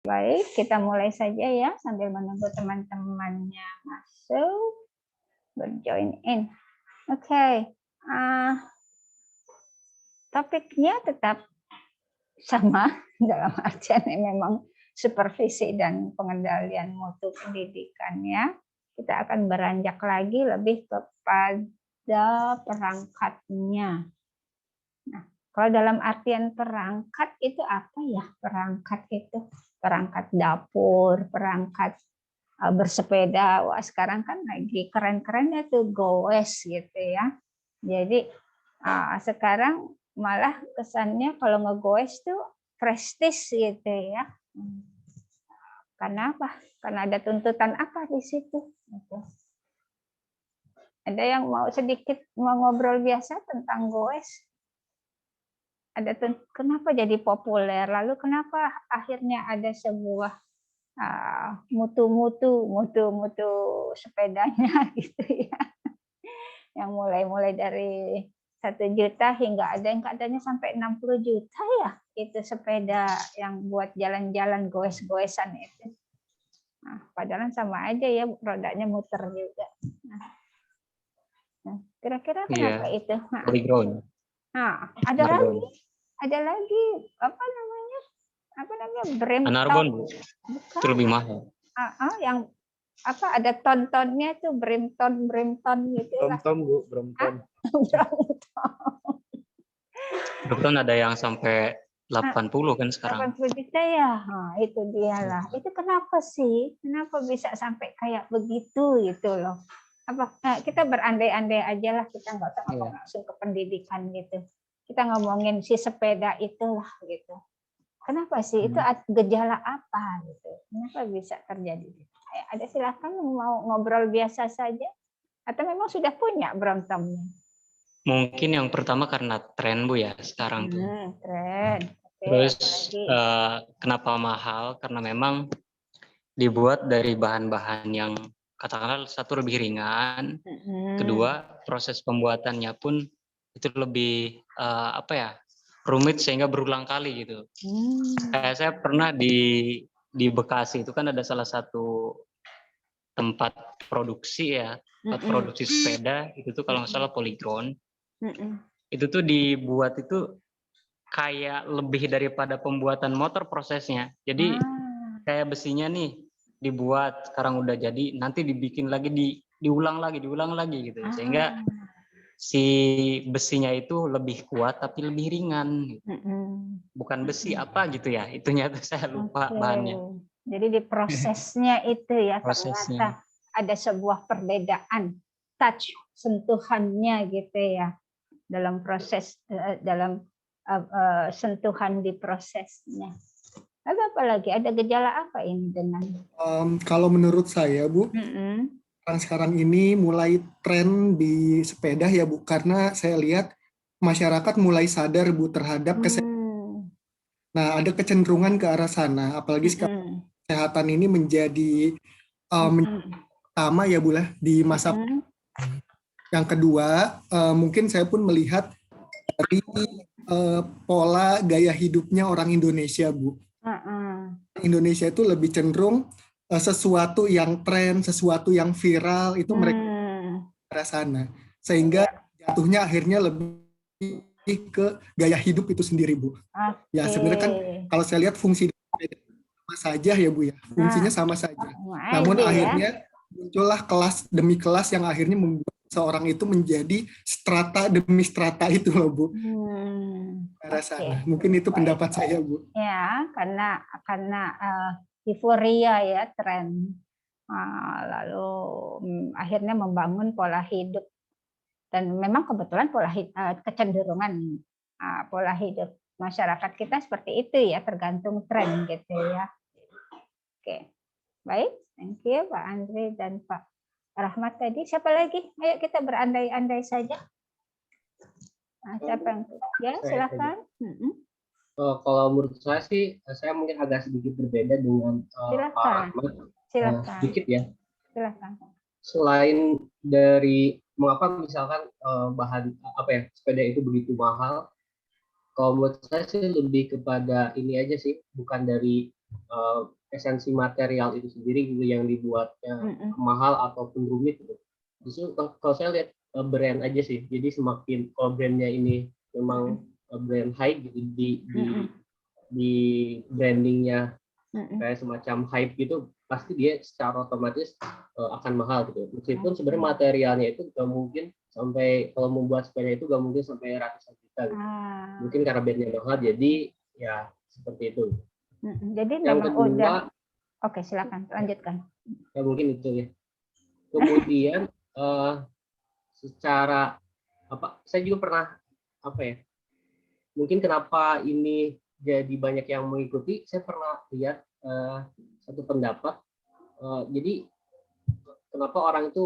Baik, kita mulai saja ya sambil menunggu teman-temannya masuk, berjoin in. Oke, topiknya tetap sama dalam artian memang supervisi dan pengendalian mutu pendidikan ya. Kita akan beranjak lagi lebih kepada perangkatnya. Nah, kalau dalam artian perangkat itu apa ya? Perangkat itu perangkat dapur, perangkat bersepeda. Wah, sekarang kan lagi keren-kerennya tuh goes gitu ya. Jadi sekarang malah kesannya kalau ngegoes tuh prestis gitu ya. Karena apa? Karena ada tuntutan apa di situ? Gitu. Ada yang mau sedikit mau ngobrol biasa tentang goes? Kenapa jadi populer? Lalu kenapa akhirnya ada sebuah mutu-mutu sepedanya gitu ya, yang mulai dari 1 juta hingga ada yang katanya sampai 60 juta ya, itu sepeda yang buat jalan-jalan goes-goesan itu. Nah, padahal sama aja ya, rodanya muter juga. Nah, kira-kira kenapa itu? Nah, ada lagi apa namanya Anarbon, Bu. Itu lebih mahal. Yang apa ada tontonnya tuh Brimton gitu lah. Brompton, Bu, Brompton. Brompton ada yang sampai 80 kan sekarang. 80 juta ya. Nah, itu dia lah. Itu kenapa sih? Kenapa bisa sampai kayak begitu gitu loh. Kita berandai-andai aja lah, kita nggak usah ngomong langsung ke pendidikan gitu. Kita ngomongin si sepeda itulah gitu. Kenapa sih? Itu gejala apa gitu? Kenapa bisa terjadi? Ada silakan mau ngobrol biasa saja, atau memang sudah punya Bromptonnya? Mungkin yang pertama karena tren, Bu, ya sekarang tuh. Tren. Terus kenapa mahal? Karena memang dibuat dari bahan-bahan yang katakanlah satu lebih ringan, kedua proses pembuatannya pun itu lebih rumit sehingga berulang kali gitu. Saya pernah di Bekasi itu kan ada salah satu tempat produksi ya, produksi sepeda itu tuh kalau nggak salah Polygon. Itu tuh dibuat itu kayak lebih daripada pembuatan motor prosesnya. Jadi kayak besinya nih dibuat sekarang udah jadi, nanti dibikin lagi diulang lagi gitu. Sehingga si besinya itu lebih kuat tapi lebih ringan. Bukan besi apa gitu ya, itunya tuh saya lupa bahannya. Jadi di prosesnya itu ya ternyata ada sebuah perbedaan touch sentuhannya gitu ya dalam proses sentuhan di prosesnya. Lalu apa lagi? Ada gejala apa ini dengan? Kalau menurut saya, Bu, sekarang ini mulai tren di sepeda ya, Bu, karena saya lihat masyarakat mulai sadar, Bu, terhadap kesehatan. Nah, ada kecenderungan ke arah sana, apalagi sekarang kesehatan ini menjadi utama ya, Bu, lah di masa. Yang kedua, mungkin saya pun melihat dari pola gaya hidupnya orang Indonesia, Bu. Indonesia itu lebih cenderung sesuatu yang tren, sesuatu yang viral itu mereka ke arah sana, sehingga jatuhnya akhirnya lebih ke gaya hidup itu sendiri, Bu. Ya sebenarnya kan kalau saya lihat fungsi sama saja ya, Bu, ya, fungsinya sama saja. Namun akhirnya muncullah kelas demi kelas yang akhirnya membuat seorang itu menjadi strata demi strata itu loh, Bu. Mungkin itu pendapat saya, Bu. Ya, karena euforia ya, tren. Lalu akhirnya membangun pola hidup. Dan memang kebetulan kecenderungan pola hidup masyarakat kita seperti itu ya, tergantung tren gitu ya. Oke. Baik, thank you Pak Andri dan Pak Rahmat tadi. Siapa lagi? Ayo kita berandai-andai saja. Siapa yang ya silakan. Kalau menurut saya sih, saya mungkin agak sedikit berbeda dengan Pak Rahmat. Silakan. Sedikit ya. Silakan. Selain dari mengapa misalkan bahan sepeda itu begitu mahal, kalau menurut saya sih lebih kepada ini aja sih, bukan dari esensi material itu sendiri gitu yang dibuatnya mahal ataupun rumit gitu. Justru kalau saya lihat brand aja sih. Jadi semakin kalau brandnya ini memang brand high gitu di brandingnya kayak semacam hype gitu, pasti dia secara otomatis akan mahal gitu. Meskipun sebenarnya materialnya itu nggak mungkin sampai, kalau membuat sepeda itu nggak mungkin sampai ratusan juta gitu. Mungkin karena brandnya mahal, jadi ya seperti itu. Jadi Yang memang kedua, udah. Oke, silakan lanjutkan. Ya mungkin itu ya. Kemudian secara saya juga pernah mungkin kenapa ini jadi banyak yang mengikuti, saya pernah lihat satu pendapat, jadi kenapa orang itu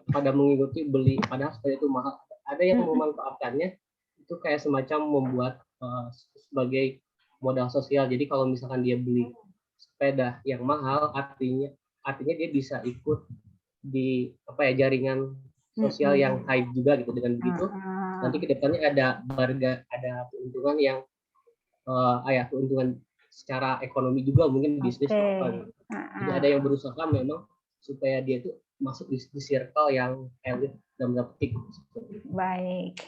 pada mengikuti beli padahal sepeda itu mahal. Ada yang memanfaatkannya itu kayak semacam membuat sebagai modal sosial. Jadi kalau misalkan dia beli sepeda yang mahal, artinya dia bisa ikut di jaringan sosial yang hype juga gitu. Dengan begitu nanti kedepannya ada keuntungan yang keuntungan secara ekonomi juga, mungkin bisnis gitu. Jadi ada yang berusaha memang supaya dia itu masuk di circle yang elit dan petik. Baik.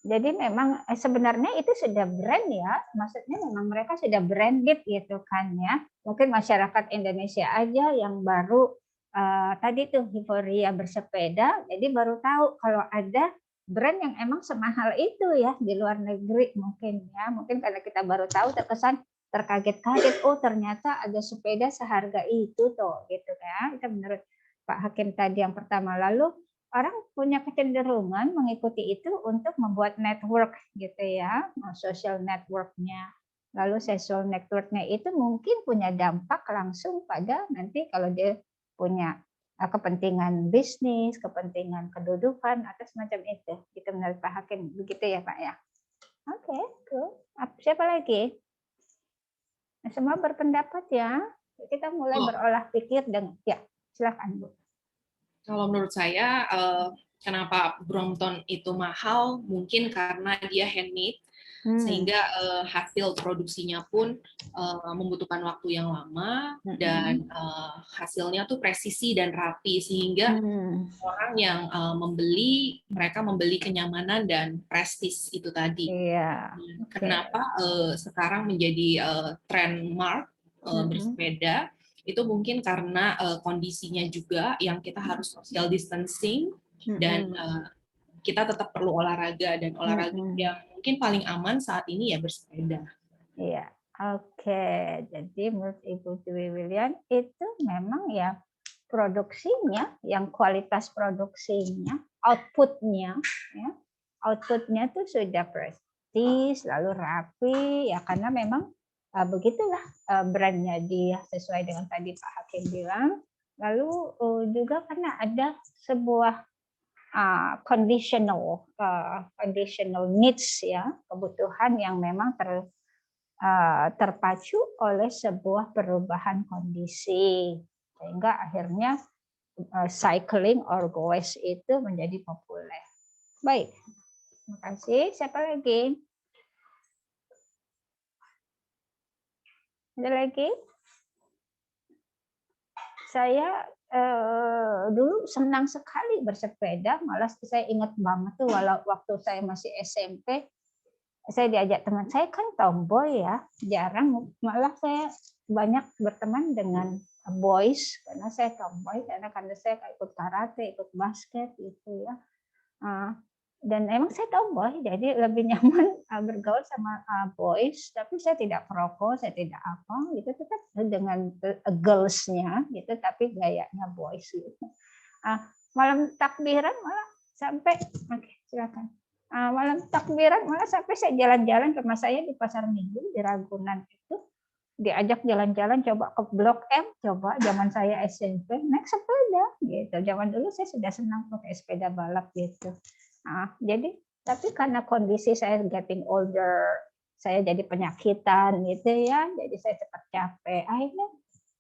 Jadi memang sebenarnya itu sudah brand ya, maksudnya memang mereka sudah branded gitu kan ya. Mungkin masyarakat Indonesia aja yang baru tadi tuh euforia bersepeda, jadi baru tahu kalau ada brand yang emang semahal itu ya di luar negeri mungkin ya. Mungkin karena kita baru tahu terkesan terkaget-kaget, oh ternyata ada sepeda seharga itu tuh gitu kan. Itu menurut Pak Hakim tadi yang pertama. Lalu orang punya kecenderungan mengikuti itu untuk membuat network gitu ya, social networknya. Lalu social networknya itu mungkin punya dampak langsung pada nanti kalau dia punya kepentingan bisnis, kepentingan kedudukan atau semacam itu. Gitu menurut Pak Hakim, begitu ya Pak ya. Oke, cool. Siapa lagi? Semua berpendapat ya. Kita mulai berolah pikir dan ya silakan Bu. Kalau menurut saya, kenapa Brompton itu mahal? Mungkin karena dia handmade, sehingga hasil produksinya pun membutuhkan waktu yang lama dan hasilnya tuh presisi dan rapi, sehingga orang yang membeli, mereka membeli kenyamanan dan prestis itu tadi. Kenapa sekarang menjadi trendmark bersepeda? Itu mungkin karena kondisinya juga yang kita harus social distancing dan kita tetap perlu olahraga, dan olahraga yang mungkin paling aman saat ini ya bersepeda. Iya, oke. Jadi menurut Ibu Dwi William itu memang ya produksinya, yang kualitas produksinya, outputnya tuh sudah prestis, lalu rapi ya, karena memang begitulah brandnya dia sesuai dengan tadi Pak Hakim bilang. Lalu juga karena ada sebuah conditional needs ya, kebutuhan yang memang terpacu oleh sebuah perubahan kondisi, sehingga akhirnya cycling or goes itu menjadi populer. Baik, terima kasih. Siapa lagi? Ada lagi? Saya dulu senang sekali bersepeda, malah saya ingat banget tuh waktu saya masih SMP, saya diajak teman saya, kan tomboy ya, jarang, malah saya banyak berteman dengan boys karena saya tomboy, karena saya ikut karate, ikut basket gitu ya. Dan emang saya tomboy, jadi lebih nyaman bergaul sama boys, tapi saya tidak perokok, saya tidak apa gitu, tetap dengan girls-nya gitu, tapi gayanya boys gitu. Malam takbiran malah sampai, oke, silakan. Malam takbiran malah sampai saya jalan-jalan, rumah saya di Pasar Minggu di Ragunan itu, diajak jalan-jalan, coba ke Blok M, coba zaman saya SMP naik sepeda gitu. Zaman dulu saya sudah senang pakai sepeda balap gitu. Jadi tapi karena kondisi saya getting older, saya jadi penyakitan gitu ya, jadi saya cepat capek, akhirnya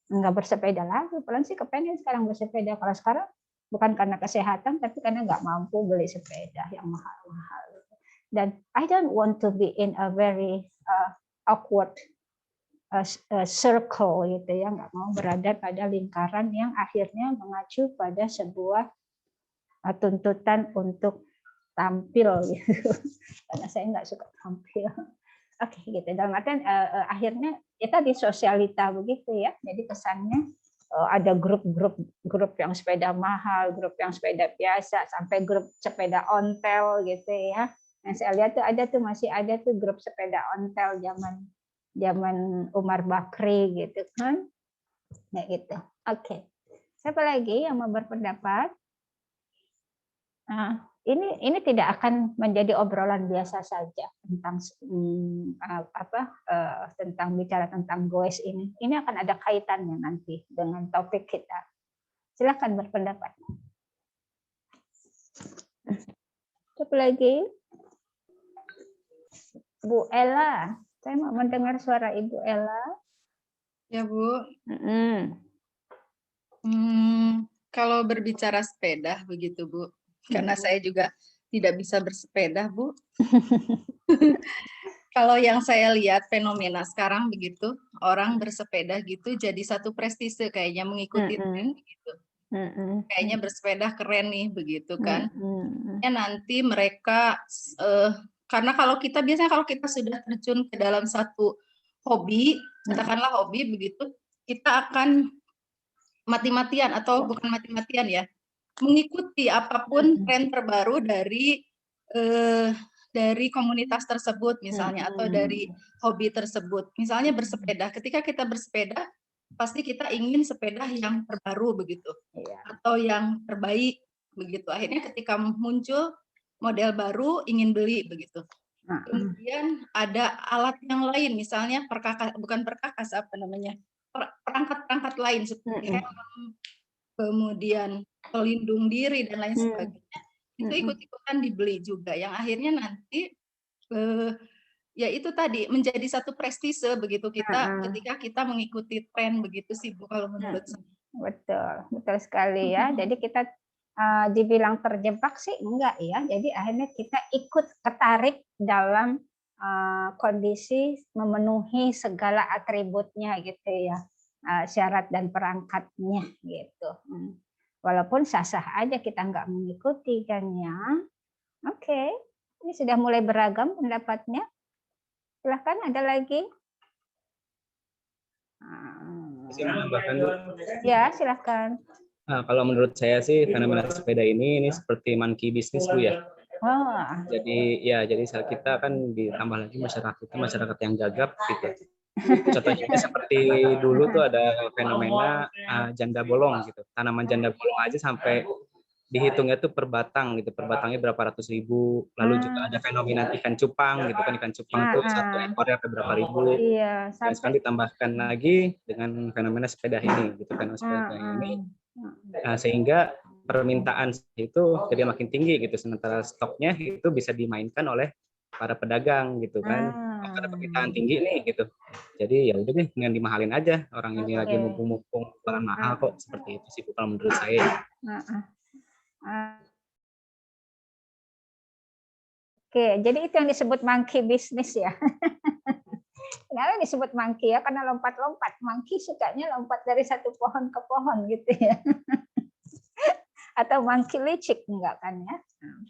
nggak bersepeda lagi. Padahal sih kepengen sekarang bersepeda. Kalau sekarang bukan karena kesehatan, tapi karena nggak mampu beli sepeda yang mahal-mahal. Dan I don't want to be in a very awkward circle gitu ya, nggak mau berada pada lingkaran yang akhirnya mengacu pada sebuah tuntutan untuk tampil gitu. Karena saya nggak suka tampil. Oke, gitu. Dalam artian akhirnya ya tadi sosialita begitu ya. Jadi kesannya ada grup yang sepeda mahal, grup yang sepeda biasa, sampai grup sepeda ontel gitu ya. Yang saya lihat tuh masih ada tuh grup sepeda ontel zaman Umar Bakri gitu kan. Ya gitu. Oke. Siapa lagi yang mau berpendapat? Nah, ini tidak akan menjadi obrolan biasa saja tentang tentang bicara tentang goes ini. Ini akan ada kaitannya nanti dengan topik kita. Silakan berpendapat. Siapa lagi? Bu Ella, saya mau mendengar suara Ibu Ella. Ya Bu. Kalau berbicara sepeda begitu Bu, karena saya juga tidak bisa bersepeda Bu. Kalau yang saya lihat fenomena sekarang begitu, orang bersepeda gitu jadi satu prestise kayaknya mengikuti tren begitu. Kayaknya bersepeda keren nih begitu kan. Ya nanti mereka karena biasanya kalau kita sudah terjun ke dalam satu hobi, katakanlah hobi begitu, kita akan mati-matian atau bukan mati-matian ya, mengikuti apapun tren terbaru dari komunitas tersebut misalnya atau dari hobi tersebut. Misalnya bersepeda, ketika kita bersepeda pasti kita ingin sepeda yang terbaru begitu atau yang terbaik begitu. Akhirnya ketika muncul model baru ingin beli begitu. Kemudian ada alat yang lain misalnya perangkat-perangkat lain seperti helm, kemudian pelindung diri dan lain sebagainya. Itu ikut-ikutan dibeli juga yang akhirnya nanti ya itu tadi menjadi satu prestise begitu ketika kita mengikuti tren begitu sih Bu kalau menurut saya. Betul sekali ya. Jadi kita dibilang terjebak sih enggak ya. Jadi akhirnya kita ikut ketarik dalam kondisi memenuhi segala atributnya gitu ya, syarat dan perangkatnya gitu. Walaupun sah-sah aja kita nggak mengikuti kan ya. Oke, ini sudah mulai beragam pendapatnya. Silahkan ada lagi. Ya, silahkan. Nah, kalau menurut saya sih fenomena sepeda ini seperti monkey business Bu ya. Jadi kita kan ditambah lagi masyarakat yang gagap gitu. Contohnya seperti dulu tuh ada fenomena janda bolong gitu. Tanaman janda bolong aja sampai dihitungnya tuh per batang gitu. Per batangnya berapa ratus ribu. Lalu juga ada fenomena ikan cupang gitu kan. Ikan cupang tuh satu ekornya berapa ribu. Iya, dan sekarang ditambahkan lagi dengan fenomena sepeda ini gitu kan. Sepeda ini. Sehingga permintaan itu jadi makin tinggi gitu. Sementara stoknya itu bisa dimainkan oleh para pedagang gitu kan. Ada permintaan tinggi nih gitu. Jadi ya udah deh dengan dimahalin aja. Orang ini lagi mumpung-mumpung barang mahal kok, seperti itu sih kalau menurut saya. Oke, jadi itu yang disebut monkey business ya. Kenapa disebut monkey ya? Karena lompat-lompat. Monkey sukanya lompat dari satu pohon ke pohon gitu ya. Atau monkey licik enggak kan ya?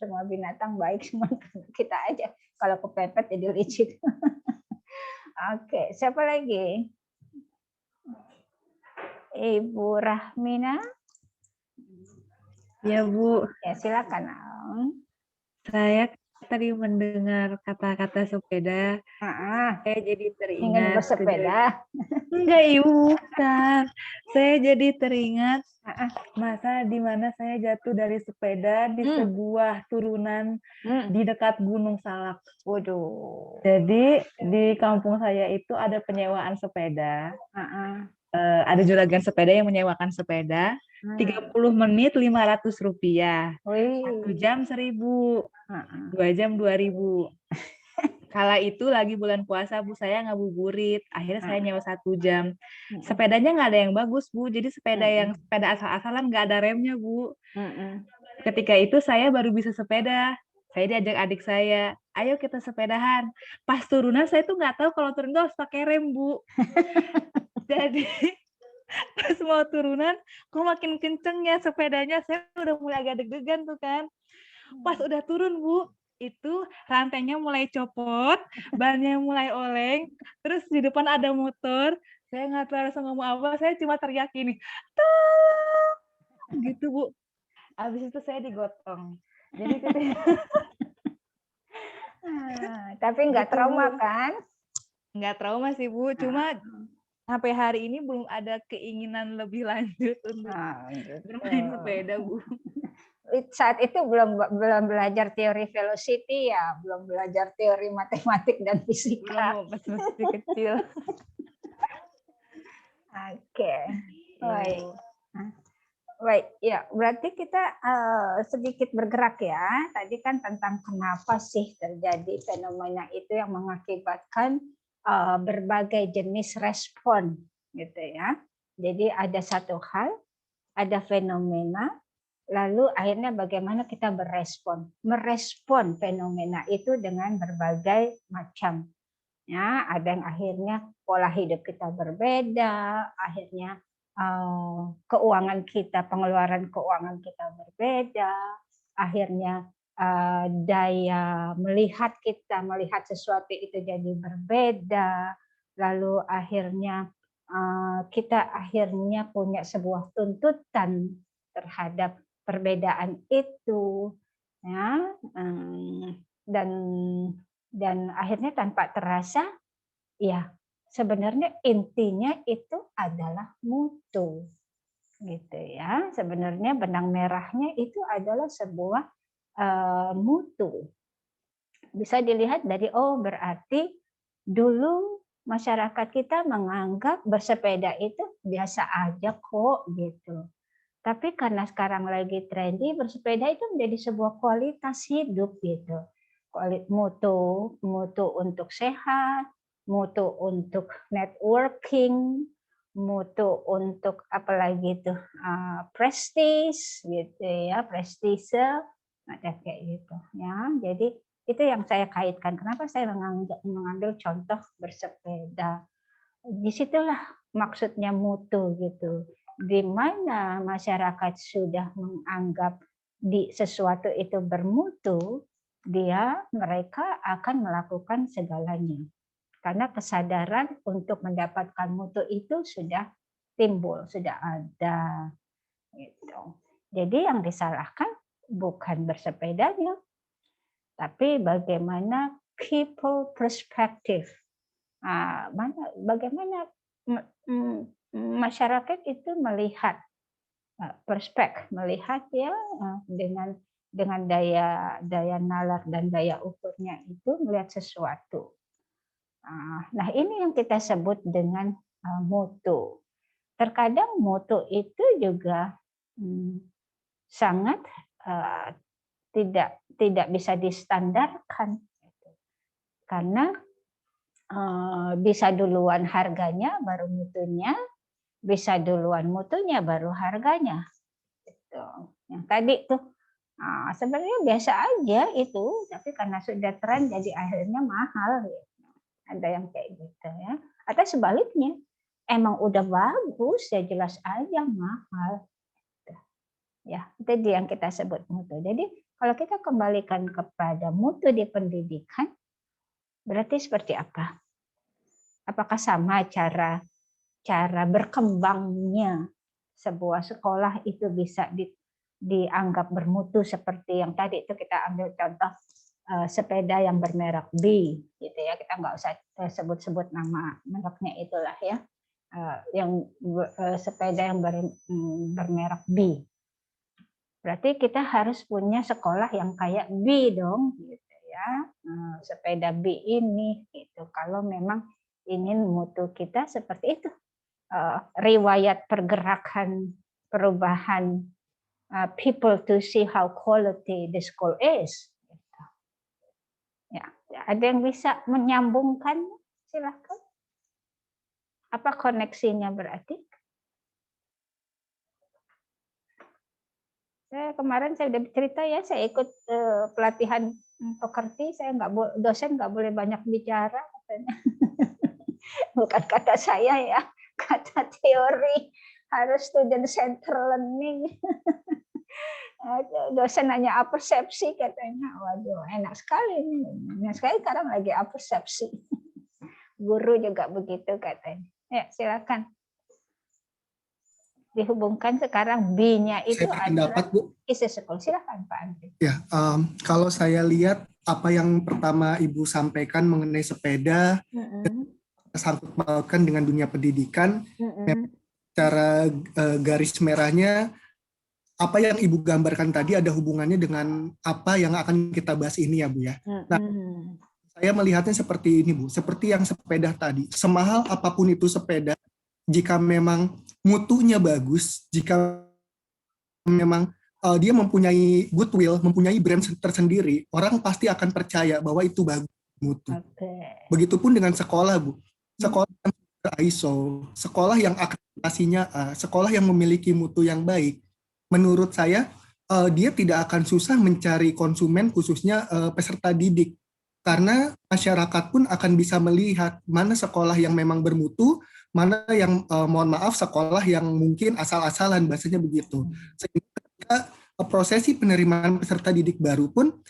Semua binatang baik, cuma kita aja kalau kepepet jadi licik. Oke, siapa lagi? Ibu Rahmina. Ya Bu. Ya silakan. Saya tadi mendengar kata-kata sepeda, saya jadi teringat. Ingin bersepeda? Enggak, Ibu, bukan. Saya jadi teringat masa di mana saya jatuh dari sepeda di sebuah turunan di dekat Gunung Salak. Waduh. Jadi di kampung saya itu ada penyewaan sepeda. Ada juragan sepeda yang menyewakan sepeda. 30 menit Rp500. 1 jam 1.000. 2 jam 2.000. Kala itu lagi bulan puasa Bu, saya ngabuburit. Akhirnya saya nyewa 1 jam. Sepedanya nggak ada yang bagus Bu. Jadi sepeda asal-asalan nggak ada remnya Bu. Ketika itu saya baru bisa sepeda. Saya diajak adik saya. ayo kita sepedahan. Pas turunan saya tuh nggak tahu kalau turun tuh harus pakai rem, Bu. Jadi pas mau turunan, kok makin kenceng ya sepedanya, saya udah mulai agak deg-degan tuh kan. Pas udah turun, Bu, itu rantainya mulai copot, bannya mulai oleng, terus di depan ada motor, saya nggak tahu harus ngomong apa, saya cuma teriak gini, tolong, gitu, Bu. Habis itu saya digotong. Jadi tapi nggak gitu, trauma Bu. kan? Nggak trauma sih, Bu. Cuma sampai hari ini belum ada keinginan lebih lanjut untuk bermain sepeda, Bu. Saat itu belum belajar teori velocity ya, belum belajar teori matematik dan fisika. Belum, pas masih kecil. Oke, baik. Baik, ya berarti kita sedikit bergerak ya. Tadi kan tentang kenapa sih terjadi fenomena itu yang mengakibatkan berbagai jenis respon, gitu ya. Jadi ada satu hal, ada fenomena, lalu akhirnya bagaimana kita merespon fenomena itu dengan berbagai macam. Ya, ada yang akhirnya pola hidup kita berbeda, akhirnya keuangan kita, pengeluaran keuangan kita berbeda, akhirnya daya melihat kita melihat sesuatu itu jadi berbeda, lalu akhirnya kita akhirnya punya sebuah tuntutan terhadap perbedaan itu, ya, dan akhirnya tanpa terasa, ya sebenarnya intinya itu adalah mutu, gitu ya. Sebenarnya benang merahnya itu adalah sebuah mutu. Bisa dilihat dari berarti dulu masyarakat kita menganggap bersepeda itu biasa aja kok gitu. Tapi karena sekarang lagi trendy, bersepeda itu menjadi sebuah kualitas hidup gitu. Mutu untuk sehat, mutu untuk networking, mutu untuk apalagi itu prestige gitu ya, prestise, ada kayak gitu ya. Jadi itu yang saya kaitkan. Kenapa saya mengambil contoh bersepeda? Disitulah maksudnya mutu gitu. Di mana masyarakat sudah menganggap sesuatu itu bermutu, mereka akan melakukan segalanya. Karena kesadaran untuk mendapatkan mutu itu sudah timbul, sudah ada. Gitu. Jadi yang disalahkan bukan bersepedanya, tapi bagaimana people perspective. Bagaimana masyarakat itu melihat melihat ya dengan daya nalar dan daya ukurnya itu melihat sesuatu. Nah, ini yang kita sebut dengan mutu. Terkadang mutu itu juga sangat tidak bisa distandarkan, karena bisa duluan harganya baru mutunya, bisa duluan mutunya baru harganya. Gitu. Yang tadi tuh sebenarnya biasa aja itu, tapi karena sudah tren jadi akhirnya mahal. Gitu. Ada yang kayak gitu ya. Atau sebaliknya, emang udah bagus ya jelas aja mahal. Ya, itu dia yang kita sebut mutu. Jadi kalau kita kembalikan kepada mutu di pendidikan, berarti seperti apa? Apakah sama cara berkembangnya sebuah sekolah itu bisa dianggap bermutu seperti yang tadi itu kita ambil contoh sepeda yang bermerek B, gitu ya. Kita nggak usah sebut-sebut nama mereknya itulah ya. Yang sepeda yang bermerek B. Berarti kita harus punya sekolah yang kayak B dong, gitu ya. Sepeda B ini, gitu. Kalau memang ingin mutu kita seperti itu, riwayat pergerakan perubahan people to see how quality the school is. Gitu. Ya, ada yang bisa menyambungkan? Silakan. Apa koneksinya berarti? Kemarin saya udah cerita ya, saya ikut pelatihan Pekerti, saya dosen nggak boleh banyak bicara katanya. Bukan kata saya ya, kata teori, harus student center learning. Dosen hanya apersepsi katanya. Waduh, enak sekali nih. Enak sekali sekarang lagi apersepsi. Guru juga begitu katanya. Ya, silakan. Dihubungkan sekarang B-nya itu Saya berpendapat, Bu. isi sekolah. Silakan Pak Andri. Ya, kalau saya lihat apa yang pertama Ibu sampaikan mengenai sepeda, sangkut pautkan dengan dunia pendidikan, secara garis merahnya apa yang Ibu gambarkan tadi ada hubungannya dengan apa yang akan kita bahas ini ya Bu ya. Nah, saya melihatnya seperti ini Bu, seperti yang sepeda tadi. Semahal apapun itu sepeda, jika memang mutunya bagus, jika memang dia mempunyai goodwill, mempunyai brand tersendiri, orang pasti akan percaya bahwa itu bagus mutu. Begitupun dengan sekolah Bu, sekolah yang ISO, sekolah yang akreditasinya A, sekolah yang memiliki mutu yang baik. Menurut saya dia tidak akan susah mencari konsumen, khususnya peserta didik, karena masyarakat pun akan bisa melihat mana sekolah yang memang bermutu, mana yang mohon maaf sekolah yang mungkin asal-asalan, bahasanya begitu. Sehingga ketika prosesi penerimaan peserta didik baru pun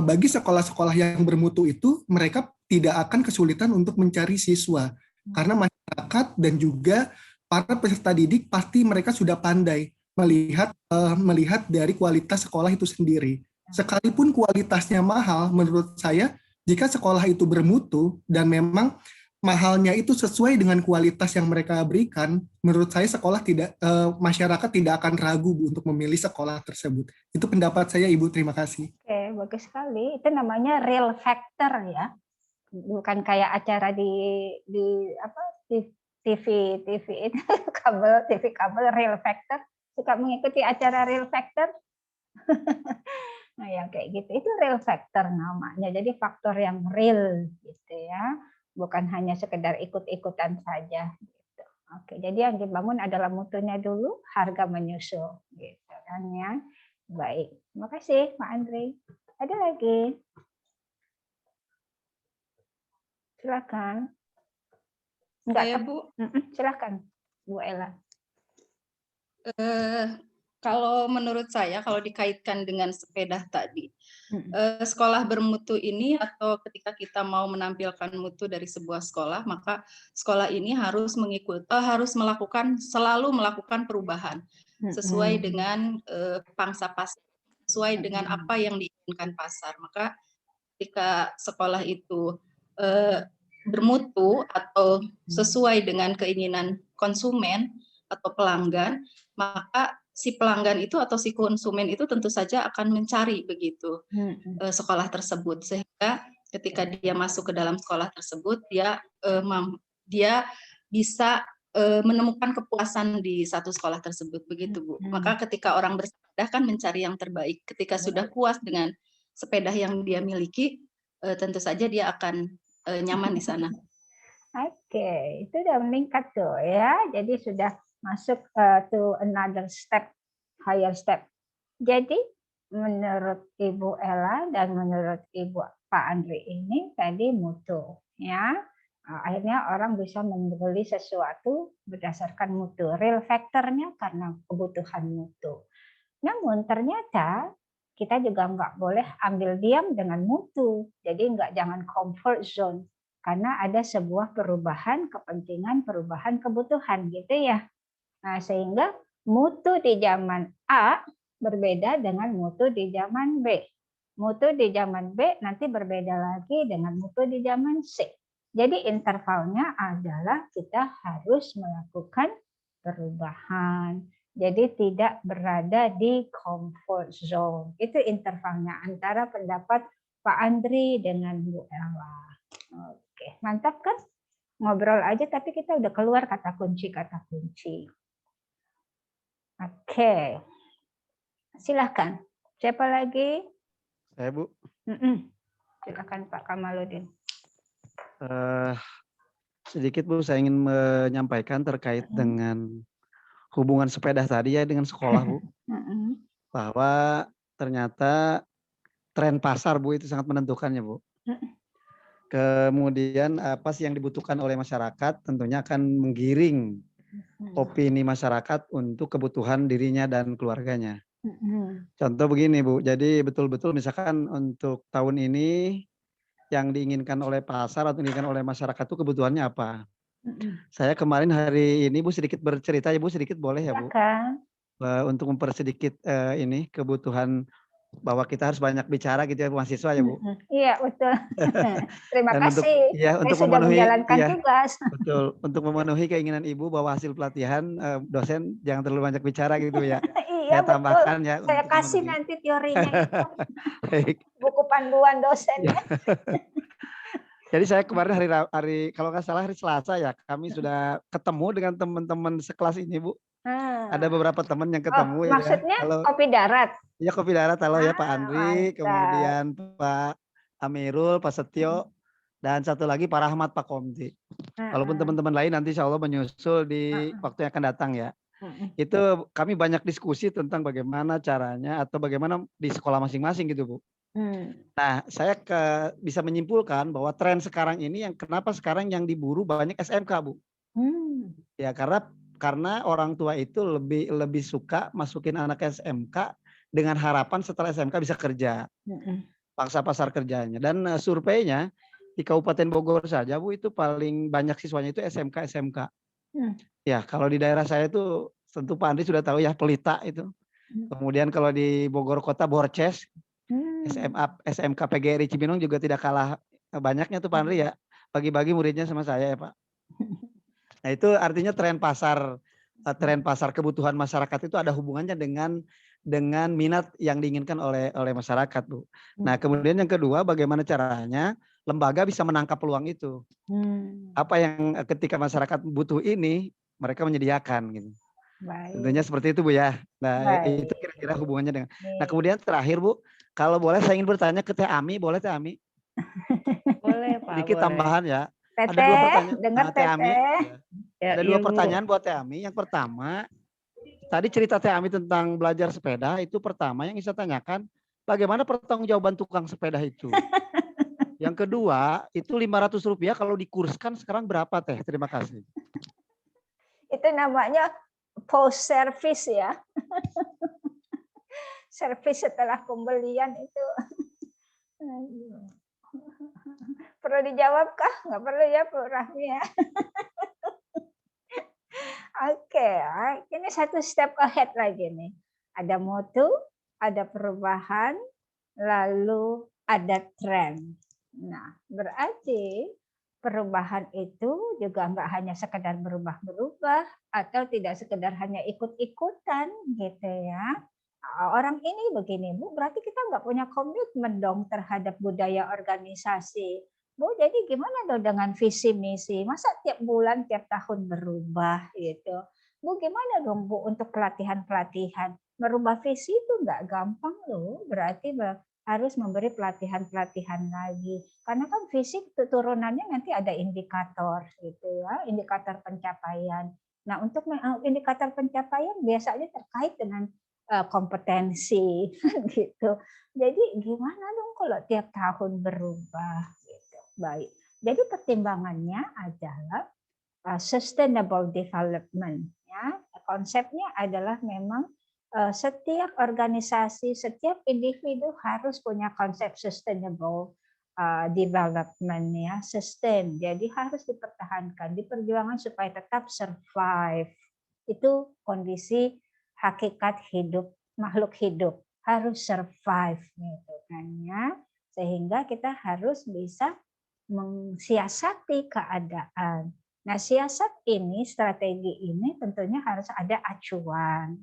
bagi sekolah-sekolah yang bermutu itu mereka tidak akan kesulitan untuk mencari siswa, karena masyarakat dan juga para peserta didik pasti mereka sudah pandai melihat dari kualitas sekolah itu sendiri. Sekalipun kualitasnya mahal, menurut saya jika sekolah itu bermutu dan memang mahalnya itu sesuai dengan kualitas yang mereka berikan, menurut saya masyarakat tidak akan ragu Bu, untuk memilih sekolah tersebut. Itu pendapat saya Ibu, terima kasih. Oke, bagus sekali. Itu namanya real factor ya. Bukan kayak acara di TV itu TV kabel real factor. Suka mengikuti acara real factor. Nah, yang kayak gitu itu real factor namanya. Jadi faktor yang real gitu ya. Bukan hanya sekedar ikut-ikutan saja gitu. Oke, jadi yang dibangun adalah mutunya dulu, harga menyusul gitu kan ya. Baik. Terima kasih Pak Andri. Ada lagi? Silakan. Enggak, Saya Bu. Silakan Bu Ella. Kalau menurut saya, kalau dikaitkan dengan sepeda tadi, sekolah bermutu ini atau ketika kita mau menampilkan mutu dari sebuah sekolah, maka sekolah ini harus selalu melakukan perubahan sesuai dengan pangsa pasar, sesuai dengan apa yang diinginkan pasar. Maka ketika sekolah itu bermutu atau sesuai dengan keinginan konsumen atau pelanggan, maka si pelanggan itu atau si konsumen itu tentu saja akan mencari begitu sekolah tersebut, sehingga ketika dia masuk ke dalam sekolah tersebut dia bisa menemukan kepuasan di satu sekolah tersebut begitu Bu. Maka ketika orang bersepeda kan mencari yang terbaik, ketika sudah puas dengan sepeda yang dia miliki, tentu saja dia akan nyaman di sana. Oke, itu udah meningkat tuh ya. Jadi sudah masuk to another step, higher step. Jadi menurut Ibu Ella dan menurut Ibu Pak Andri ini tadi mutu ya. Akhirnya orang bisa membeli sesuatu berdasarkan mutu, real factor-nya karena kebutuhan mutu. Namun ternyata kita juga nggak boleh ambil diam dengan mutu. Jadi jangan comfort zone. Karena ada sebuah perubahan kepentingan, perubahan kebutuhan gitu ya. Nah, sehingga mutu di zaman A berbeda dengan mutu di zaman B. Mutu di zaman B nanti berbeda lagi dengan mutu di zaman C. Jadi intervalnya adalah kita harus melakukan perubahan. Jadi tidak berada di comfort zone. Itu intervalnya antara pendapat Pak Andri dengan Bu Ella. Oke, mantap kan? Ngobrol aja tapi kita udah keluar kata kunci-kata kunci. Oke. Silakan. Siapa lagi? Saya, Bu. Silakan Pak Kamaludin. Sedikit Bu, saya ingin menyampaikan terkait dengan hubungan sepeda tadi ya dengan sekolah Bu. Bahwa ternyata tren pasar Bu, itu sangat menentukannya Bu. Kemudian apa sih yang dibutuhkan oleh masyarakat, tentunya akan menggiring opini masyarakat untuk kebutuhan dirinya dan keluarganya. Contoh begini Bu, jadi betul-betul misalkan untuk tahun ini yang diinginkan oleh pasar atau diinginkan oleh masyarakat itu kebutuhannya apa. Saya kemarin hari ini Bu sedikit bercerita ya Bu, sedikit boleh ya Bu? Untuk mempersedikit ini kebutuhan bahwa kita harus banyak bicara gitu ya mahasiswa ya Bu. Iya betul. Terima Dan kasih. untuk Saya sudah memenuhi menjalankan ya, tugas. betul, untuk memenuhi keinginan Ibu bahwa hasil pelatihan dosen jangan terlalu banyak bicara gitu ya. Iya Saya betul. tambahkan ya. Saya untuk kasih memenuhi. nanti teorinya itu. Baik. Buku panduan dosennya. Jadi saya kemarin hari kalau nggak salah hari Selasa ya, kami sudah ketemu dengan teman-teman sekelas ini Bu. Ada beberapa teman yang ketemu ya. Maksudnya Kalau Kopi Darat. ya Kopi Darat, halo ya Pak Andri, Mantap. kemudian Pak Amirul, Pak Setio, dan satu lagi Pak Rahmat, Pak Komti. Walaupun teman-teman lain nanti insya Allah menyusul di waktu yang akan datang ya. Itu kami banyak diskusi tentang bagaimana caranya atau bagaimana di sekolah masing-masing gitu Bu. Nah, saya bisa menyimpulkan bahwa tren sekarang ini yang kenapa sekarang yang diburu banyak SMK Bu. Ya karena orang tua itu lebih suka masukin anak SMK dengan harapan setelah SMK bisa kerja, pangsa pasar kerjanya. Dan surveinya di Kabupaten Bogor saja Bu itu paling banyak siswanya itu SMK. Ya kalau di daerah saya itu tentu Pak Andri sudah tahu ya Pelita itu. Kemudian kalau di Bogor Kota Borces, SMK PGRI Cibinong juga tidak kalah banyaknya tuh Pak Andri ya. Bagi-bagi muridnya sama saya ya Pak. Nah itu artinya tren pasar kebutuhan masyarakat itu ada hubungannya dengan minat yang diinginkan oleh masyarakat Bu. Nah kemudian yang kedua bagaimana caranya lembaga bisa menangkap peluang itu. Apa yang ketika masyarakat butuh ini mereka menyediakan gitu. Baik. Tentunya seperti itu Bu ya. Nah itu kira-kira hubungannya dengan. Nah kemudian terakhir Bu, kalau boleh saya ingin bertanya ke Teh Ami, boleh Teh Ami? Boleh Pak. Sedikit boleh. tambahan ya. Teteh, ada dua pertanyaan. Dengar Teh Ami. Ya, ada dua pertanyaan buat Teh Ami. Yang pertama, tadi cerita Teh Ami tentang belajar sepeda itu pertama yang saya tanyakan, bagaimana pertanggungjawaban tukang sepeda itu? Yang kedua, itu Rp500 kalau dikurskan sekarang berapa Teh? Terima kasih. Itu namanya post service ya. Service setelah pembelian itu. Perlu dijawab kah? Nggak perlu ya Bu Rahmi ya. Oke, ini satu step ahead lagi nih. Ada mutu, ada perubahan, lalu ada tren. Nah, berarti perubahan itu juga nggak hanya sekedar berubah-berubah atau tidak sekedar hanya ikut-ikutan gitu ya. Orang ini begini Bu, berarti kita nggak punya komitmen dong terhadap budaya organisasi. Bu, jadi gimana dong dengan visi misi? Masa tiap bulan, tiap tahun berubah gitu? Bu, gimana dong Bu untuk pelatihan-pelatihan? Merubah visi itu nggak gampang loh, berarti harus memberi pelatihan-pelatihan lagi. Karena kan visi turunannya nanti ada indikator gitu ya, indikator pencapaian. Nah, untuk indikator pencapaian biasanya terkait dengan kompetensi gitu. Jadi gimana dong kalau tiap tahun berubah gitu. Baik. Jadi pertimbangannya adalah sustainable development ya. Konsepnya adalah memang setiap organisasi, setiap individu harus punya konsep sustainable development ya, sustain. Jadi harus dipertahankan, diperjuangkan supaya tetap survive. Itu kondisi hakikat hidup makhluk hidup, harus survive gitu kan ya. Sehingga kita harus bisa mensiasati keadaan. Nah, siasat ini, strategi ini tentunya harus ada acuan.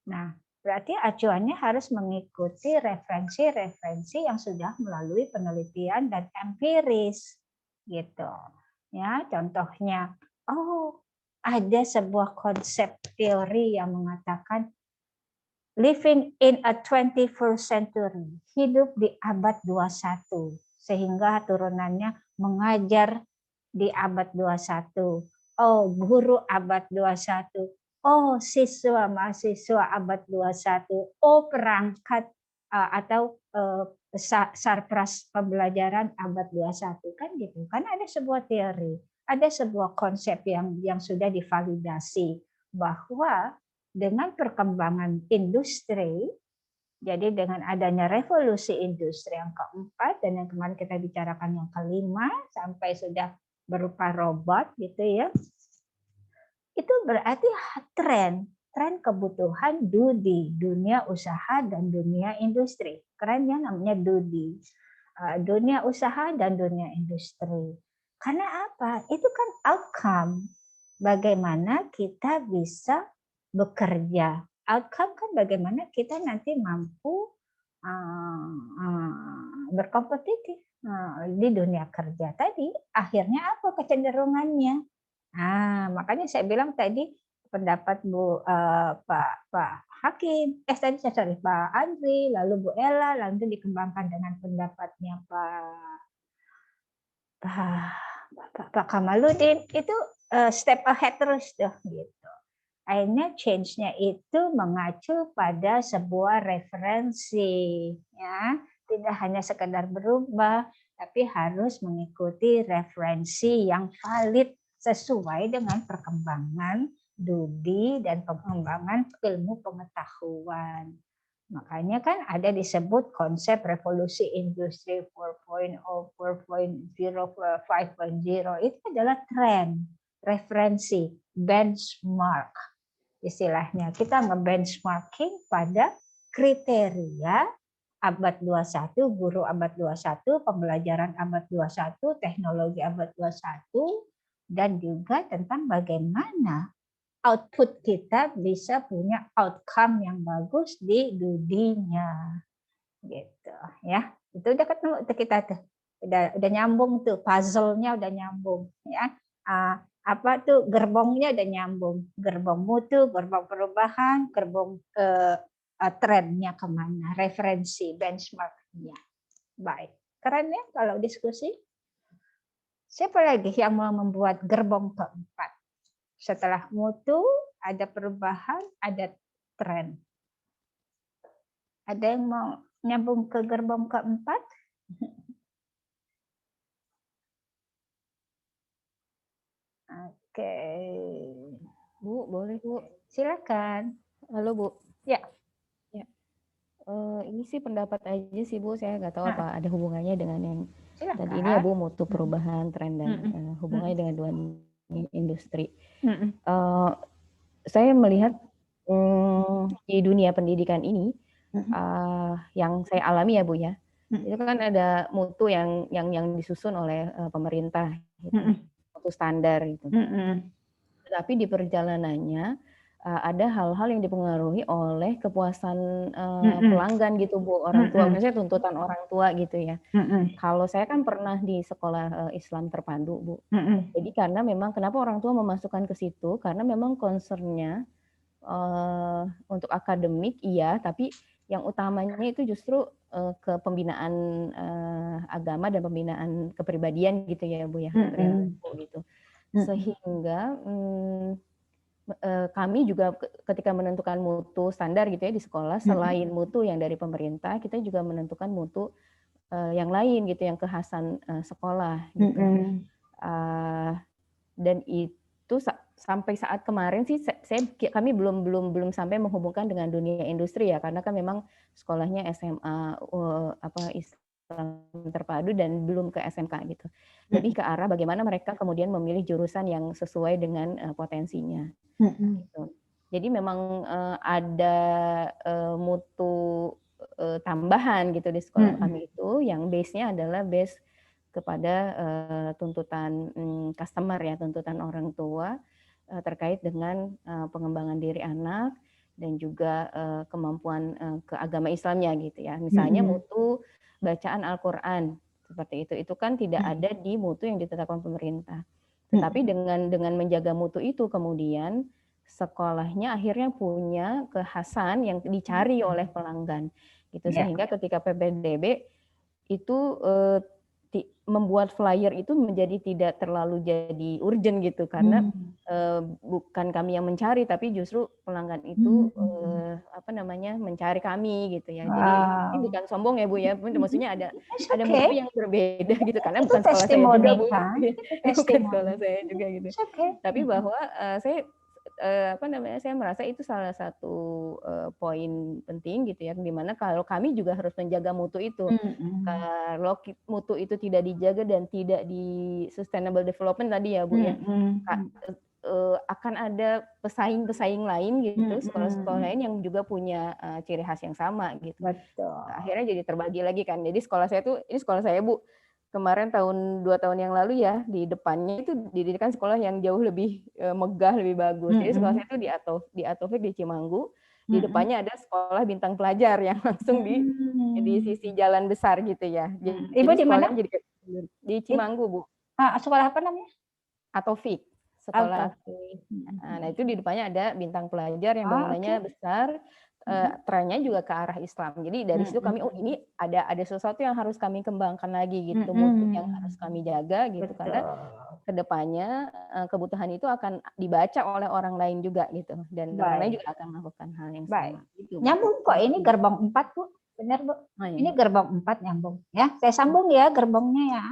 Nah, berarti acuannya harus mengikuti referensi-referensi yang sudah melalui penelitian dan empiris gitu. Ya, contohnya, ada sebuah konsep teori yang mengatakan living in a 21st century, hidup di abad 21, sehingga turunannya mengajar di abad 21. Oh, guru abad 21. Oh, siswa mahasiswa abad 21. Oh, perangkat atau sarpras pembelajaran abad 21 kan gitu. Kan ada sebuah teori, ada sebuah konsep yang sudah divalidasi bahwa dengan perkembangan industri, jadi dengan adanya revolusi industri yang keempat dan yang kemarin kita bicarakan yang kelima sampai sudah berupa robot gitu ya, itu berarti tren kebutuhan DUDI, dunia usaha dan dunia industri. Kerennya namanya DUDI, dunia usaha dan dunia industri. Karena apa? Itu kan outcome. Bagaimana kita bisa bekerja. Outcome kan bagaimana kita nanti mampu berkompetitif di dunia kerja tadi. Akhirnya apa kecenderungannya? Makanya saya bilang tadi pendapat Pak Hakim, Pak Andri, lalu Bu Ella, lalu dikembangkan dengan pendapatnya Pak Kamaludin, itu step ahead terus tuh gitu. Akhirnya change-nya itu mengacu pada sebuah referensi, ya, tidak hanya sekedar berubah, tapi harus mengikuti referensi yang valid sesuai dengan perkembangan DUDI dan pengembangan ilmu pengetahuan. Makanya kan ada disebut konsep revolusi industri 4.0, 4.0, 5.0. Itu adalah tren, referensi, benchmark. Istilahnya kita nge-benchmarking pada kriteria abad 21, guru abad 21, pembelajaran abad 21, teknologi abad 21, dan juga tentang bagaimana output kita bisa punya outcome yang bagus di DUDI-nya. Gitu ya. Itu udah ketemu kita tuh. Udah nyambung tuh, puzzle-nya udah nyambung ya. Apa tuh gerbongnya udah nyambung. Gerbong mutu, gerbong perubahan, gerbong trennya kemana, referensi, benchmark-nya. Baik. Keren ya kalau diskusi. Siapa lagi yang mau membuat gerbong keempat? Setelah mutu, ada perubahan, ada tren. Ada yang mau nyambung ke gerbong keempat? Oke. Bu, boleh Bu? Silakan. Halo Bu. Ya. Ini sih pendapat aja sih Bu, saya nggak tahu apa ada hubungannya dengan yang tadi ini ya Bu, mutu perubahan, tren dan hubungannya dengan dua industri. Saya melihat di dunia pendidikan ini yang saya alami ya Bu ya, itu kan ada mutu yang disusun oleh pemerintah, gitu, mutu standar gitu. Tapi di perjalanannya ada hal-hal yang dipengaruhi oleh kepuasan pelanggan gitu Bu, orang tua, misalnya tuntutan orang tua gitu ya. Kalau saya kan pernah di sekolah Islam terpadu Bu. Jadi karena memang kenapa orang tua memasukkan ke situ, karena memang concern-nya untuk akademik iya, tapi yang utamanya itu justru ke pembinaan agama dan pembinaan kepribadian gitu ya Bu ya, gitu. Sehingga kami juga ketika menentukan mutu standar gitu ya di sekolah, selain mutu yang dari pemerintah, kita juga menentukan mutu yang lain gitu, yang kekhasan sekolah gitu. Dan itu sampai saat kemarin sih kami belum sampai menghubungkan dengan dunia industri ya, karena kan memang sekolahnya SMA Islam terpadu dan belum ke SMK gitu. Lebih ke arah bagaimana mereka kemudian memilih jurusan yang sesuai dengan potensinya. Gitu. Jadi memang ada mutu tambahan gitu di sekolah kami itu, yang base-nya adalah base kepada tuntutan customer ya, tuntutan orang tua terkait dengan pengembangan diri anak dan juga kemampuan keagama Islamnya gitu ya. Misalnya mutu bacaan Al-Quran seperti itu kan tidak ada di mutu yang ditetapkan pemerintah. Tetapi dengan menjaga mutu itu kemudian sekolahnya akhirnya punya kekhasan yang dicari oleh pelanggan gitu, sehingga ketika PPDB itu membuat flyer itu menjadi tidak terlalu jadi urgent gitu, karena bukan kami yang mencari, tapi justru pelanggan itu mencari kami gitu ya. Jadi ini bukan sombong ya Bu ya, maksudnya ada mutu yang berbeda gitu, karena Itu bukan sekolah saya juga Bu, kan? bukan sekolah saya juga gitu. Tapi bahwa saya merasa itu salah satu poin penting gitu ya, dimana kalau kami juga harus menjaga mutu itu. Kalau mutu itu tidak dijaga dan tidak di sustainable development tadi ya Bu ya, akan ada pesaing-pesaing lain gitu, sekolah-sekolah lain yang juga punya ciri khas yang sama gitu. Betul. Akhirnya jadi terbagi lagi kan. Jadi ini sekolah saya Bu, kemarin 2 tahun yang lalu ya, di depannya itu didirikan sekolah yang jauh lebih megah, lebih bagus. Jadi sekolah saya itu di Atofik di Cimanggu, di depannya ada sekolah bintang pelajar yang langsung di sisi jalan besar gitu ya. Jadi Ibu di mana? Di Cimanggu Bu. Sekolah apa namanya? Atofik. Sekolah. Nah itu di depannya ada bintang pelajar yang bangunannya besar. Trennya juga ke arah Islam. Jadi dari situ kami ini ada sesuatu yang harus kami kembangkan lagi gitu, mutu yang harus kami jaga gitu. Betul. Karena kedepannya kebutuhan itu akan dibaca oleh orang lain juga gitu, dan orang lain juga akan melakukan hal yang sama. Gitu. Nyambung kok, ini gerbong 4 Bu, benar Bu? Ini gerbong 4 nyambung ya. Saya sambung ya gerbongnya ya.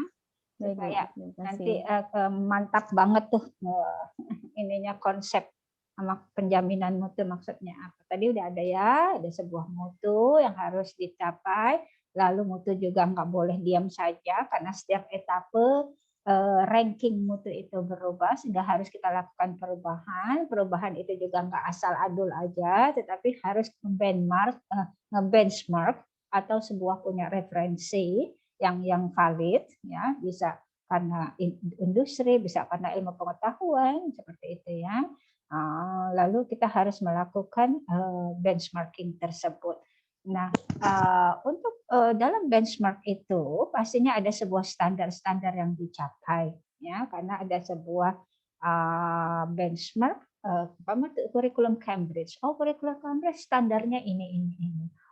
Supaya nanti mantap banget tuh ininya konsep sama penjaminan mutu maksudnya apa. Tadi udah ada ya, ada sebuah mutu yang harus dicapai, lalu mutu juga nggak boleh diam saja karena setiap etape ranking mutu itu berubah, sehingga harus kita lakukan perubahan. Perubahan itu juga nggak asal adul aja, tetapi harus nge-benchmark atau sebuah punya referensi yang valid ya, bisa karena industri, bisa karena ilmu pengetahuan seperti itu ya. Lalu kita harus melakukan benchmarking tersebut. Nah, untuk dalam benchmark itu pastinya ada sebuah standar-standar yang dicapai, ya, karena ada sebuah benchmark kurikulum Cambridge. Kurikulum Cambridge standarnya ini.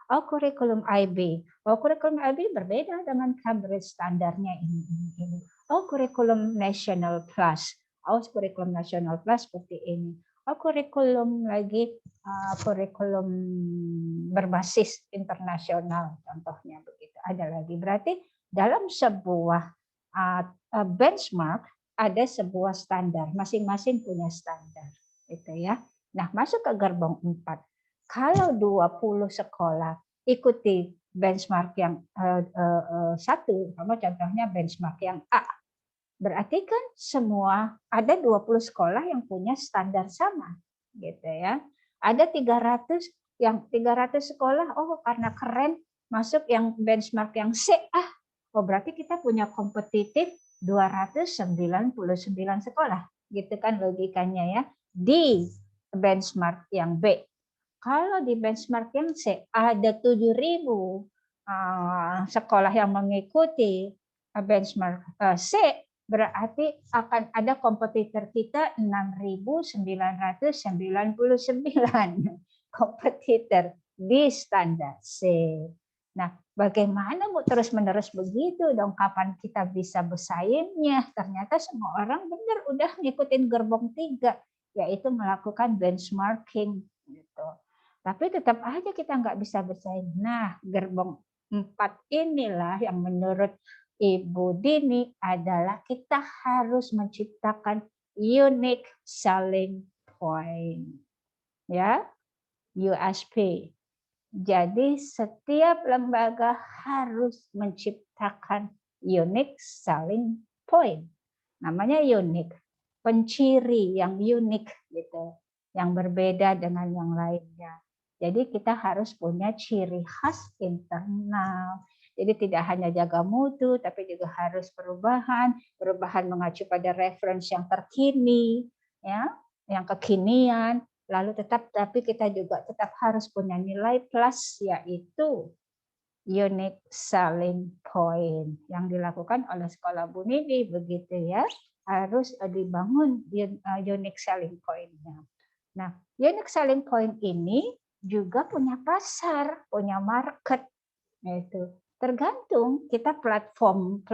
Kurikulum IB. Kurikulum IB berbeda dengan Cambridge standarnya ini. Kurikulum National Plus. Kurikulum National Plus seperti ini. Kurikulum kurikulum berbasis internasional contohnya begitu. Ada lagi. Berarti dalam sebuah benchmark ada sebuah standar. Masing-masing punya standar. Gitu ya. Nah, masuk ke gerbong 4. Kalau 20 sekolah ikuti benchmark yang satu, contohnya benchmark yang A, berarti kan semua ada 20 sekolah yang punya standar sama, gitu ya. Ada 300 sekolah, karena keren masuk yang benchmark yang C, berarti kita punya kompetitif 299 sekolah, gitu kan logikanya ya. Di benchmark yang B. Kalau di benchmark yang C ada 7.000 sekolah yang mengikuti benchmark C, berarti akan ada kompetitor kita 6.999 kompetitor di standar C. Nah, bagaimana Bu terus-menerus begitu dong? Kapan kita bisa bersaingnya? Ternyata semua orang benar udah ngikutin gerbong 3, yaitu melakukan benchmarking gitu. Tapi tetap aja kita nggak bisa bersaing. Nah, gerbong 4 inilah yang menurut Ibu Dini adalah kita harus menciptakan unique selling point. Ya, USP. Jadi setiap lembaga harus menciptakan unique selling point. Namanya unique, penciri yang unik gitu, yang berbeda dengan yang lainnya. Jadi kita harus punya ciri khas internal. Jadi tidak hanya jaga mutu, tapi juga harus perubahan mengacu pada referensi yang terkini, ya, yang kekinian. Lalu tapi kita juga tetap harus punya nilai plus, yaitu unique selling point yang dilakukan oleh Sekolah Bu Nini begitu ya. Harus dibangun unique selling point-nya. Nah, unique selling point ini juga punya pasar, punya market, yaitu Tergantung kita platform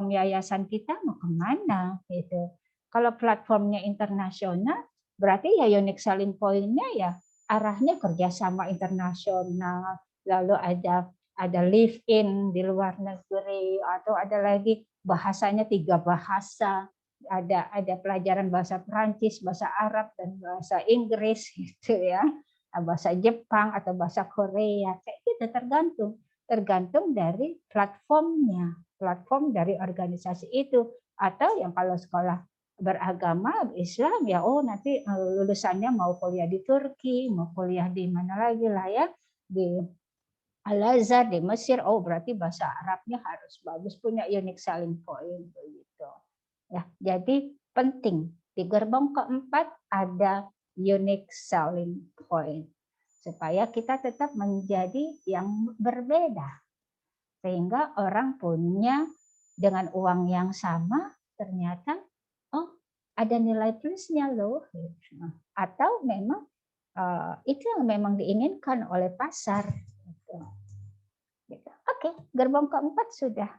yayasan kita mau kemana gitu. Kalau platformnya internasional, berarti ya unique selling point-nya ya arahnya kerjasama internasional, lalu ada live in di luar negeri, atau ada lagi bahasanya 3 bahasa, ada pelajaran bahasa Perancis, bahasa Arab, dan bahasa Inggris gitu ya, bahasa Jepang atau bahasa Korea, kayak gitu tergantung dari platform dari organisasi itu. Atau yang kalau sekolah beragama Islam ya nanti lulusannya mau kuliah di Turki, mau kuliah di mana lagi lah ya, di Al-Azhar di Mesir, berarti bahasa Arabnya harus bagus, punya unique selling point begitu. Ya, jadi penting di gerbong keempat ada unique selling point supaya kita tetap menjadi yang berbeda. Sehingga orang punya dengan uang yang sama ternyata ada nilai plusnya loh. Atau memang itu yang memang diinginkan oleh pasar. Gitu. Oke, gerbong keempat sudah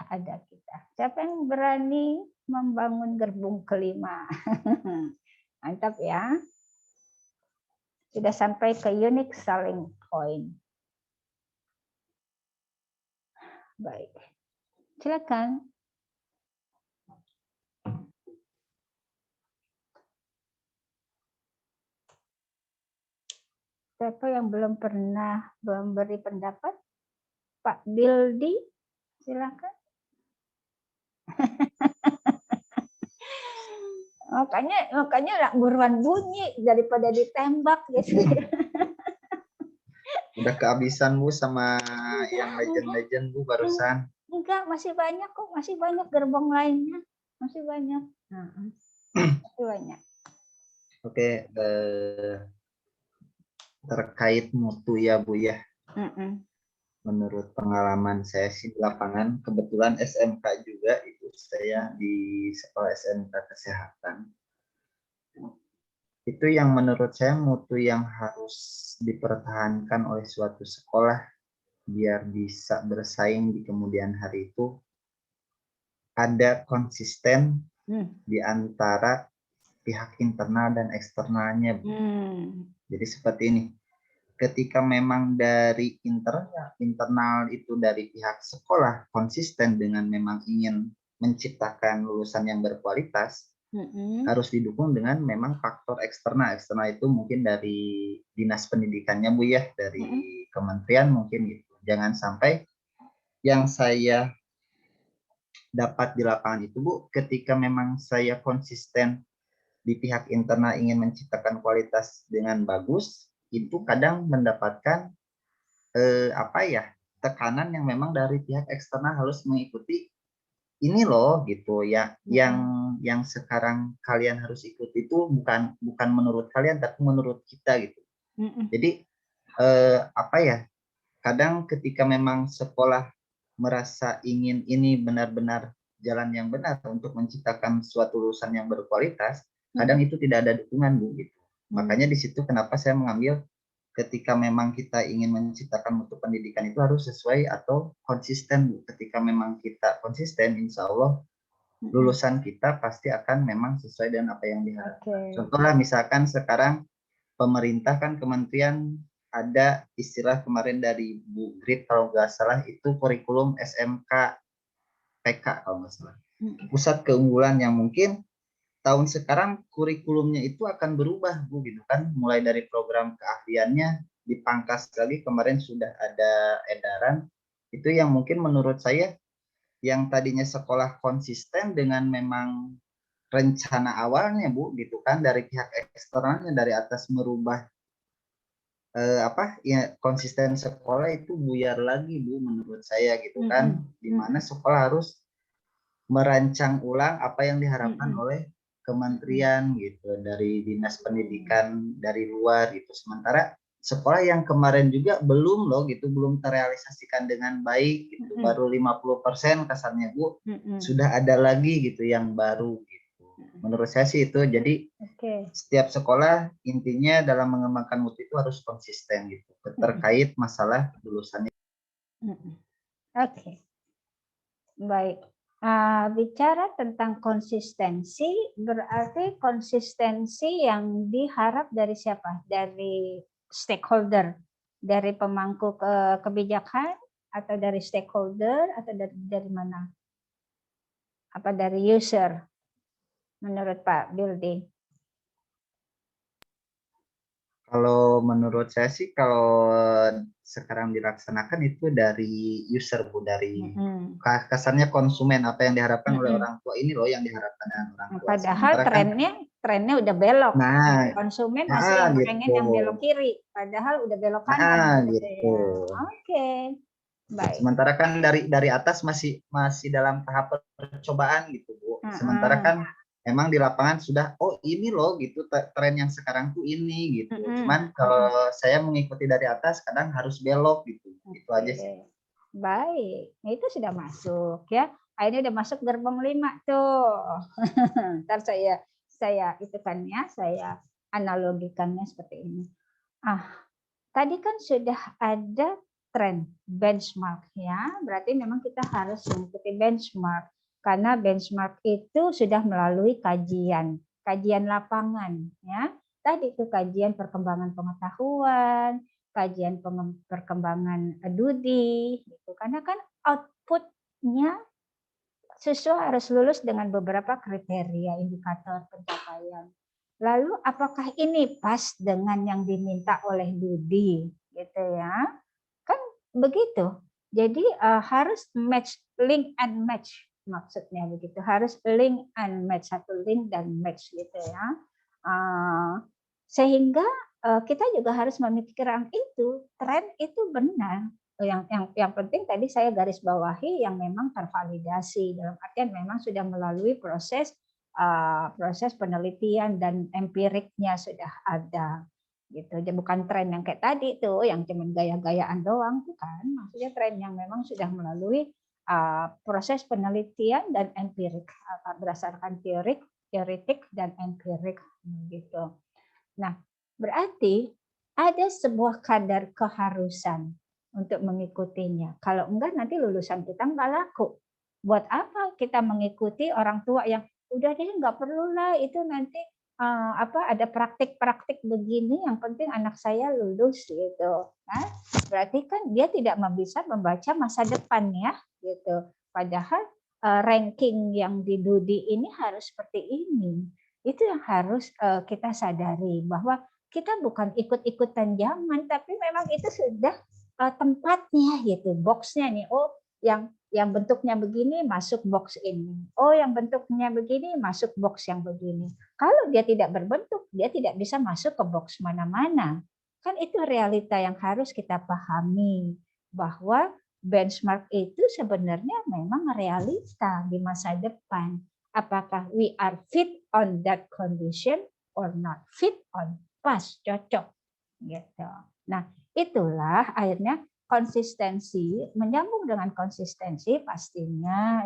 ada kita. Siapa yang berani membangun gerbong kelima? Mantap ya. Sudah sampai ke unique selling point. Baik. Silakan. Siapa yang belum pernah memberi pendapat? Pak Bildi, silakan. makanya buruan bunyi daripada ditembak gitu. Udah kehabisan Bu sama yang legend-legend Bu barusan. Enggak, masih banyak kok, masih banyak gerbong lainnya, masih banyak. Masih banyak. Oke, terkait mutu ya Bu ya. Menurut pengalaman saya sih di lapangan, kebetulan SMK juga itu saya di sekolah SMK Kesehatan. Itu yang menurut saya mutu yang harus dipertahankan oleh suatu sekolah biar bisa bersaing di kemudian hari itu ada konsisten di antara pihak internal dan eksternalnya. Jadi seperti ini. Ketika memang dari internal itu dari pihak sekolah konsisten dengan memang ingin menciptakan lulusan yang berkualitas, harus didukung dengan memang faktor eksternal. Eksternal itu mungkin dari dinas pendidikannya Bu ya, dari kementerian mungkin gitu. Jangan sampai yang saya dapat di lapangan itu Bu, ketika memang saya konsisten di pihak internal ingin menciptakan kualitas dengan bagus, itu kadang mendapatkan tekanan yang memang dari pihak eksternal harus mengikuti ini loh gitu ya. Yang sekarang kalian harus ikuti itu bukan menurut kalian tapi menurut kita gitu. Jadi kadang ketika memang sekolah merasa ingin ini benar-benar jalan yang benar untuk menciptakan suatu lulusan yang berkualitas, kadang itu tidak ada dukungan Bu gitu. Makanya di situ kenapa saya mengambil ketika memang kita ingin menciptakan mutu pendidikan itu harus sesuai atau konsisten Bu. Ketika memang kita konsisten, insya Allah lulusan kita pasti akan memang sesuai dengan apa yang diharapkan. Contohnya misalkan sekarang pemerintah kan kementerian ada istilah kemarin dari Bu Grit kalau nggak salah itu kurikulum SMK PK kalau nggak salah. Pusat keunggulan yang mungkin tahun sekarang kurikulumnya itu akan berubah Bu gitu kan, mulai dari program keahliannya dipangkas lagi, kemarin sudah ada edaran itu yang mungkin menurut saya yang tadinya sekolah konsisten dengan memang rencana awalnya Bu gitu kan, dari pihak eksternalnya dari atas merubah konsisten sekolah itu buyar lagi Bu menurut saya gitu kan, dimana sekolah harus merancang ulang apa yang diharapkan oleh kementerian gitu, dari dinas pendidikan dari luar gitu. Sementara sekolah yang kemarin juga belum loh gitu, belum terrealisasikan dengan baik gitu, baru 50% kasarnya Bu, sudah ada lagi gitu yang baru gitu. Menurut saya sih itu. Jadi setiap sekolah intinya dalam mengembangkan mutu itu harus konsisten gitu terkait masalah lulusannya. Oke, baik. Bicara tentang konsistensi, berarti konsistensi yang diharap dari siapa? Dari stakeholder, dari pemangku kebijakan, atau dari stakeholder, atau dari mana? Apa dari user? Menurut Pak Bildi? Kalau menurut saya sih, kalau sekarang dilaksanakan itu dari user, Bu, dari kasarnya konsumen, apa yang diharapkan oleh orang tua, ini loh yang diharapkan dengan orang tua. Padahal trennya udah belok. Nah, konsumen masih yang pengen yang belok kiri, padahal udah belok kanan. gitu. Oke. Baik. Sementara kan dari atas masih dalam tahap percobaan gitu, Bu. Sementara kan emang di lapangan sudah, oh ini loh gitu tren yang sekarang tuh ini gitu. Cuman kalau saya mengikuti dari atas kadang harus belok gitu. Itu aja sih. Baik, itu sudah masuk ya. Akhirnya udah masuk gerbong 5 tuh. Ntar saya itu kan ya, saya analogikannya seperti ini. Tadi kan sudah ada tren benchmark ya. Berarti memang kita harus mengikuti benchmark. Karena benchmark itu sudah melalui kajian lapangan ya. Tadi itu kajian perkembangan pengetahuan, kajian perkembangan studi gitu. Karena kan outputnya siswa harus lulus dengan beberapa kriteria indikator pencapaian. Lalu apakah ini pas dengan yang diminta oleh studi gitu ya? Kan begitu. Jadi harus match, link and match. Maksudnya begitu, harus link and match, satu link dan match gitu ya, sehingga kita juga harus memikirkan itu tren itu benar. Yang penting tadi saya garis bawahi yang memang tervalidasi, dalam artian memang sudah melalui proses penelitian dan empiriknya sudah ada gitu. Jadi bukan tren yang kayak tadi tuh yang cuma gaya-gayaan doang, bukan. Maksudnya tren yang memang sudah melalui proses penelitian dan empirik, berdasarkan teoretik dan empirik gitu. Nah, berarti ada sebuah kadar keharusan untuk mengikutinya. Kalau enggak nanti lulusan kita enggak laku. Buat apa kita mengikuti orang tua yang udah deh enggak perlulah itu nanti ada praktik-praktik begini, yang penting anak saya lulus gitu. Nah, berarti kan dia tidak bisa membaca masa depan ya gitu. Padahal ranking yang di studi ini harus seperti ini. Itu yang harus kita sadari, bahwa kita bukan ikut-ikutan zaman, tapi memang itu sudah tempatnya gitu, boxnya nih. Oh, yang bentuknya begini masuk box ini. Oh, yang bentuknya begini masuk box yang begini. Kalau dia tidak berbentuk, dia tidak bisa masuk ke box mana-mana. Kan itu realita yang harus kita pahami, bahwa benchmark itu sebenarnya memang realita di masa depan. Apakah we are fit on that condition or not fit on, pas, cocok gitu. Nah, itulah akhirnya konsistensi, menyambung dengan konsistensi pastinya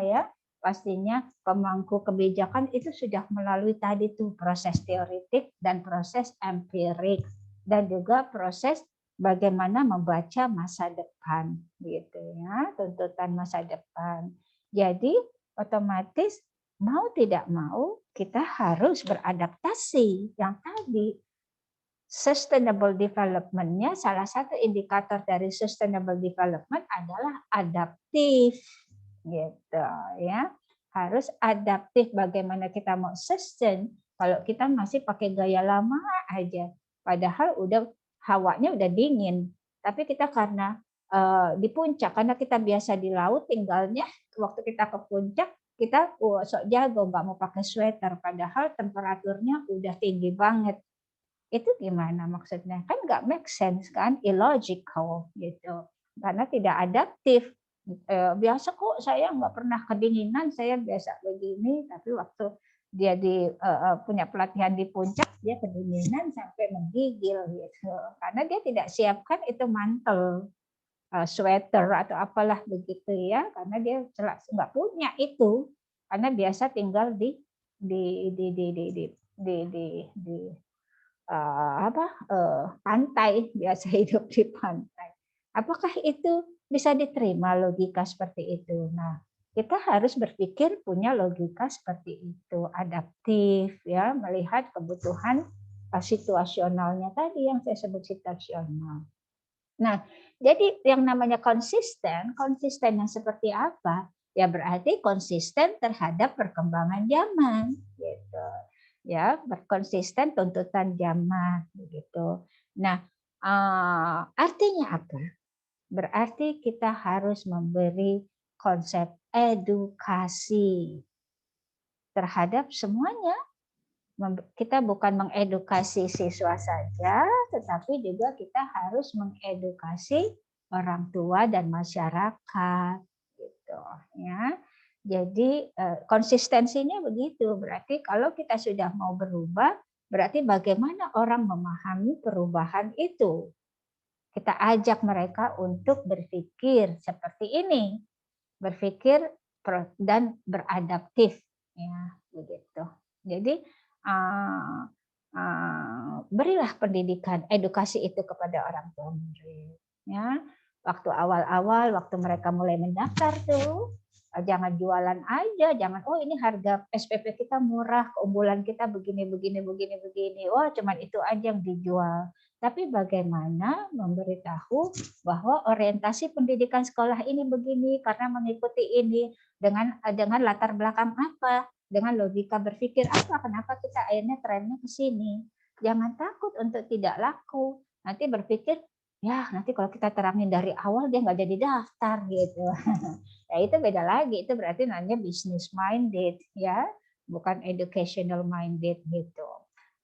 pemangku kebijakan itu sudah melalui tadi tuh proses teoretik dan proses empirik, dan juga proses bagaimana membaca masa depan gitu ya, tuntutan masa depan. Jadi otomatis mau tidak mau kita harus beradaptasi. Yang tadi sustainable development-nya, salah satu indikator dari sustainable development adalah adaptif gitu ya. Harus adaptif, bagaimana kita mau sustain kalau kita masih pakai gaya lama aja, padahal hawanya udah dingin, tapi kita karena di puncak, karena kita biasa di laut tinggalnya, waktu kita ke puncak kita sok jago nggak mau pakai sweater, padahal temperaturnya udah tinggi banget. Itu gimana maksudnya? Kan nggak make sense kan, illogical gitu, karena tidak adaptif. Biasa kok saya nggak pernah kedinginan, saya biasa begini, tapi waktu dia punya pelatihan di puncak, dia kedinginan sampai menggigil gitu, karena dia tidak siapkan itu mantel, sweater atau apalah begitu ya, karena dia nggak punya itu, karena biasa tinggal di pantai, biasa hidup di pantai. Apakah itu bisa diterima logika seperti itu. Nah, kita harus berpikir punya logika seperti itu, adaptif ya, melihat kebutuhan situasionalnya tadi yang saya sebut situasional. Nah, jadi yang namanya konsisten yang seperti apa? Ya berarti konsisten terhadap perkembangan zaman, gitu. Ya, berkonsisten tuntutan zaman, begitu. Nah, artinya apa? Berarti kita harus memberi konsep edukasi terhadap semuanya. Kita bukan mengedukasi siswa saja, tetapi juga kita harus mengedukasi orang tua dan masyarakat, gitu ya. Jadi konsistensinya begitu. Berarti kalau kita sudah mau berubah, berarti bagaimana orang memahami perubahan itu. Kita ajak mereka untuk berpikir seperti ini, berpikir dan beradaptif, ya begitu. Jadi berilah pendidikan, edukasi itu kepada orang tua murid. Ya, waktu awal-awal, waktu mereka mulai mendaftar tuh, jangan jualan aja, jangan ini harga SPP kita murah, keunggulan kita begini. Wah, cuman itu aja yang dijual. Tapi bagaimana memberitahu bahwa orientasi pendidikan sekolah ini begini karena mengikuti ini dengan latar belakang apa, dengan logika berpikir apa, kenapa kita akhirnya trennya ke sini. Jangan takut untuk tidak laku. Nanti berpikir, ya nanti kalau kita terangin dari awal dia nggak jadi daftar gitu. Ya itu beda lagi, itu berarti namanya business minded ya, bukan educational minded gitu.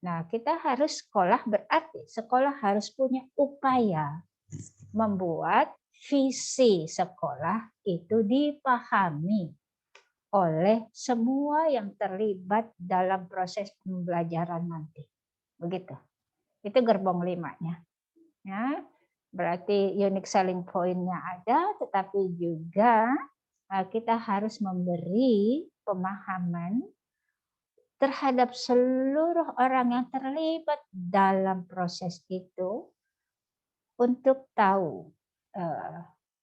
Nah, kita harus berarti sekolah harus punya upaya membuat visi sekolah itu dipahami oleh semua yang terlibat dalam proses pembelajaran nanti. Begitu. Itu gerbong 5-nya. Ya, berarti unique selling point-nya ada, tetapi juga kita harus memberi pemahaman terhadap seluruh orang yang terlibat dalam proses itu untuk tahu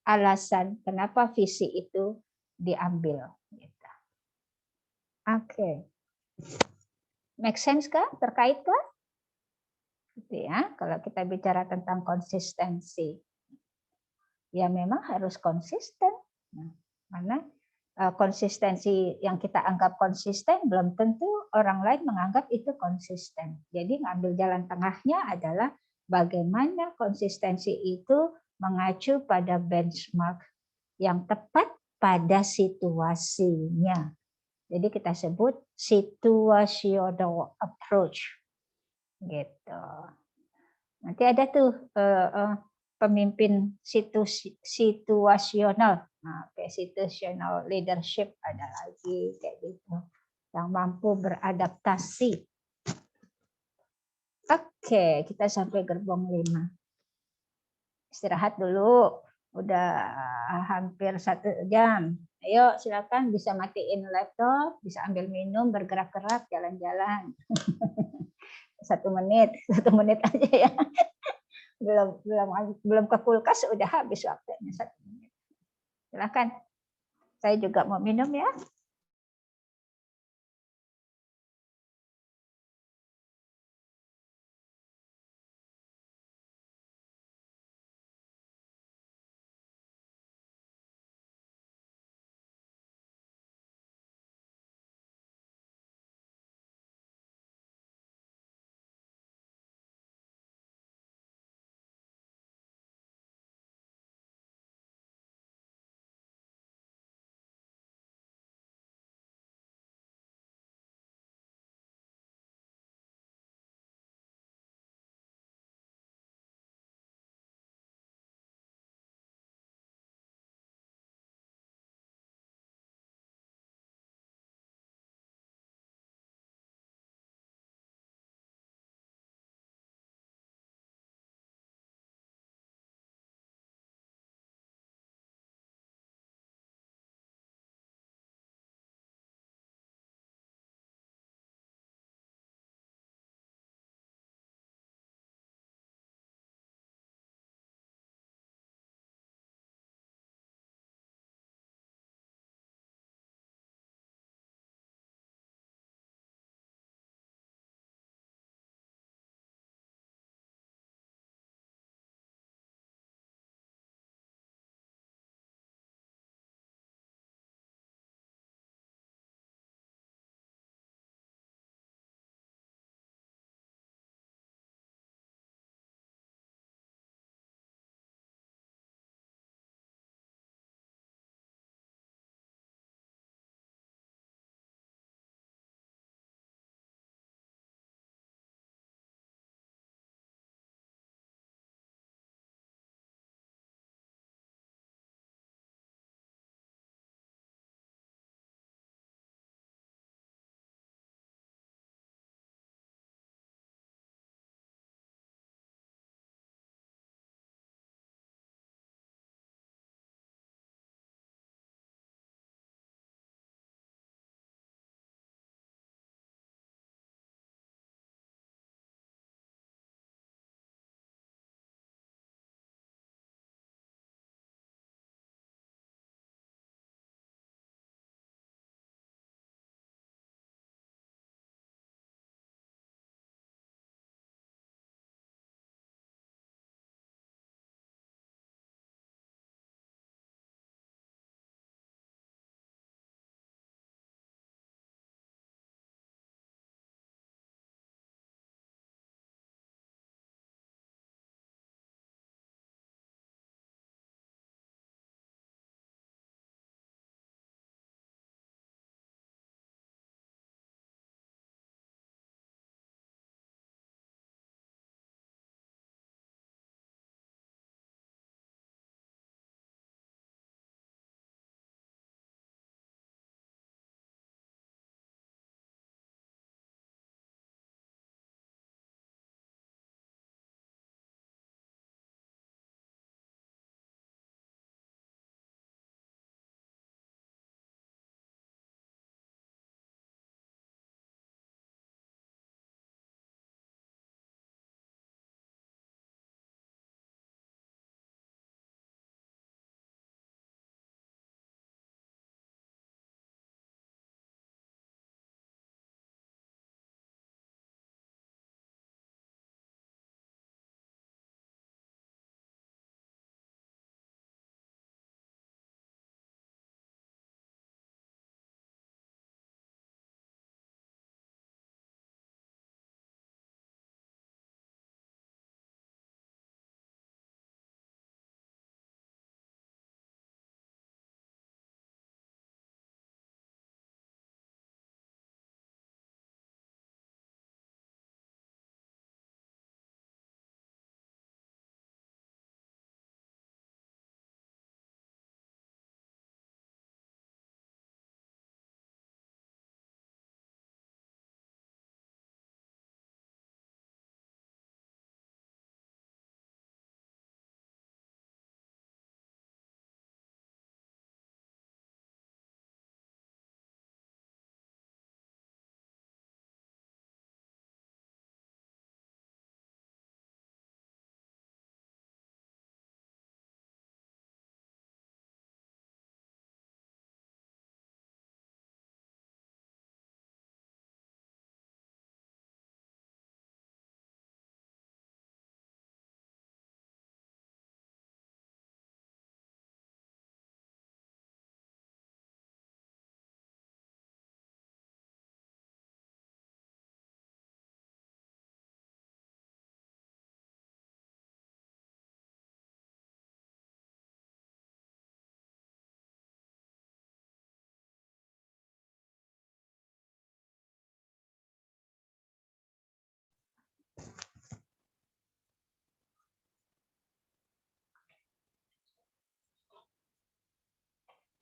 alasan kenapa visi itu diambil. Oke. Make sense kah? Terkait kah? Gitu ya. Kalau kita bicara tentang konsistensi, ya memang harus konsisten. Nah, karena konsistensi yang kita anggap konsisten belum tentu orang lain menganggap itu konsisten. Jadi ngambil jalan tengahnya adalah bagaimana konsistensi itu mengacu pada benchmark yang tepat pada situasinya. Jadi kita sebut situational approach. Gitu. Nanti ada tuh pemimpin situasional. Nah, kayak situational leadership ada lagi kayak gitu. Yang mampu beradaptasi. Oke, kita sampai gerbong 5. Istirahat dulu. Udah hampir 1 jam. Ayo silakan bisa matiin laptop, bisa ambil minum, bergerak-gerak, jalan-jalan. 1 menit aja ya. Belum ke kulkas udah habis waktunya 1 menit. Silakan. Saya juga mau minum ya.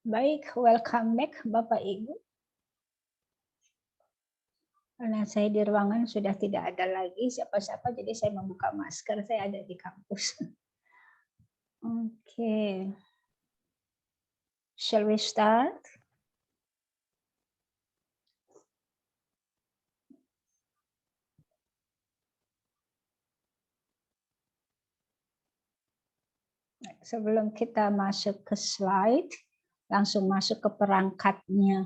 Baik, welcome back Bapak Ibu. Karena saya di ruangan sudah tidak ada lagi siapa-siapa, jadi saya membuka masker, saya ada di kampus. Oke. Shall we start? Sebelum kita masuk ke slide, langsung masuk ke perangkatnya.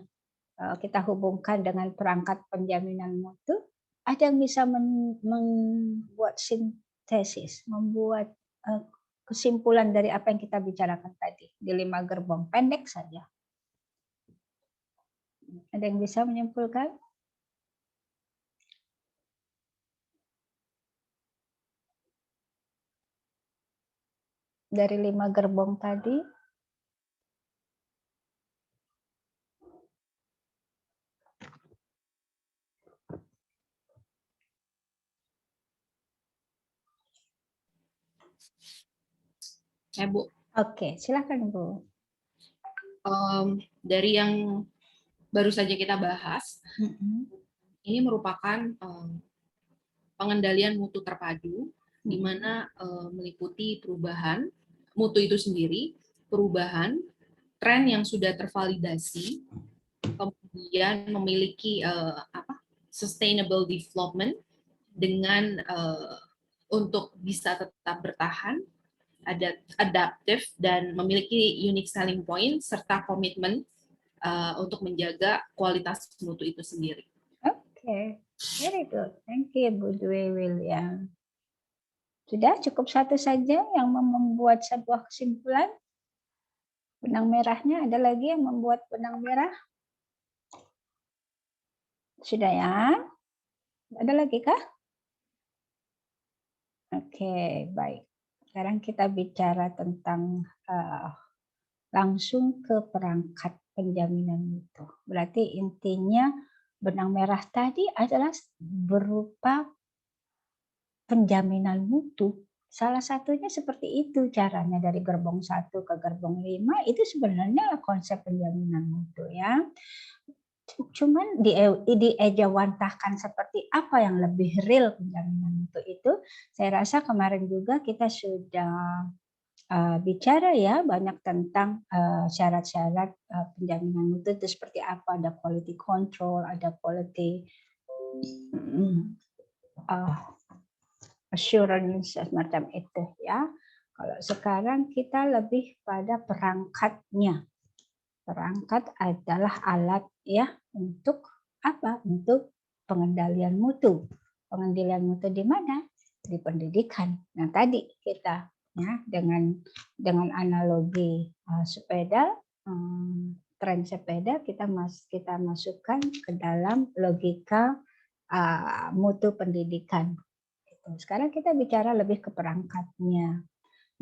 Kita hubungkan dengan perangkat penjaminan mutu. Ada yang bisa membuat sintesis, membuat kesimpulan dari apa yang kita bicarakan tadi di 5 gerbong, pendek saja. Ada yang bisa menyimpulkan? Dari 5 gerbong tadi. Bu. Oke, silakan Bu. Dari yang baru saja kita bahas, ini merupakan pengendalian mutu terpadu, di mana meliputi perubahan mutu itu sendiri, perubahan tren yang sudah tervalidasi, kemudian memiliki sustainable development dengan untuk bisa tetap bertahan, adaptif dan memiliki unique selling point serta komitmen untuk menjaga kualitas mutu itu sendiri. Oke, very good. Thank you Bu Dwi William. Sudah cukup satu saja yang membuat sebuah kesimpulan. Benang merahnya ada lagi yang membuat benang merah? Sudah ya? Ada lagi kah? Oke, baik. Sekarang kita bicara tentang langsung ke perangkat penjaminan mutu. Berarti intinya benang merah tadi adalah berupa penjaminan mutu. Salah satunya seperti itu caranya dari gerbong 1 ke gerbong 5 itu sebenarnya konsep penjaminan mutu ya. Cuman diejawantahkan seperti apa yang lebih real penjaminan mutu itu. Saya rasa kemarin juga kita sudah bicara ya banyak tentang syarat-syarat penjaminan mutu itu seperti apa, ada quality control, ada quality assurance semacam itu ya. Kalau sekarang kita lebih pada perangkatnya. Perangkat adalah alat ya untuk apa? Untuk pengendalian mutu. Pengendalian mutu di mana? Di pendidikan. Nah, tadi kita ya dengan analogi sepeda, tren sepeda kita masukkan ke dalam logika mutu pendidikan. Sekarang kita bicara lebih ke perangkatnya.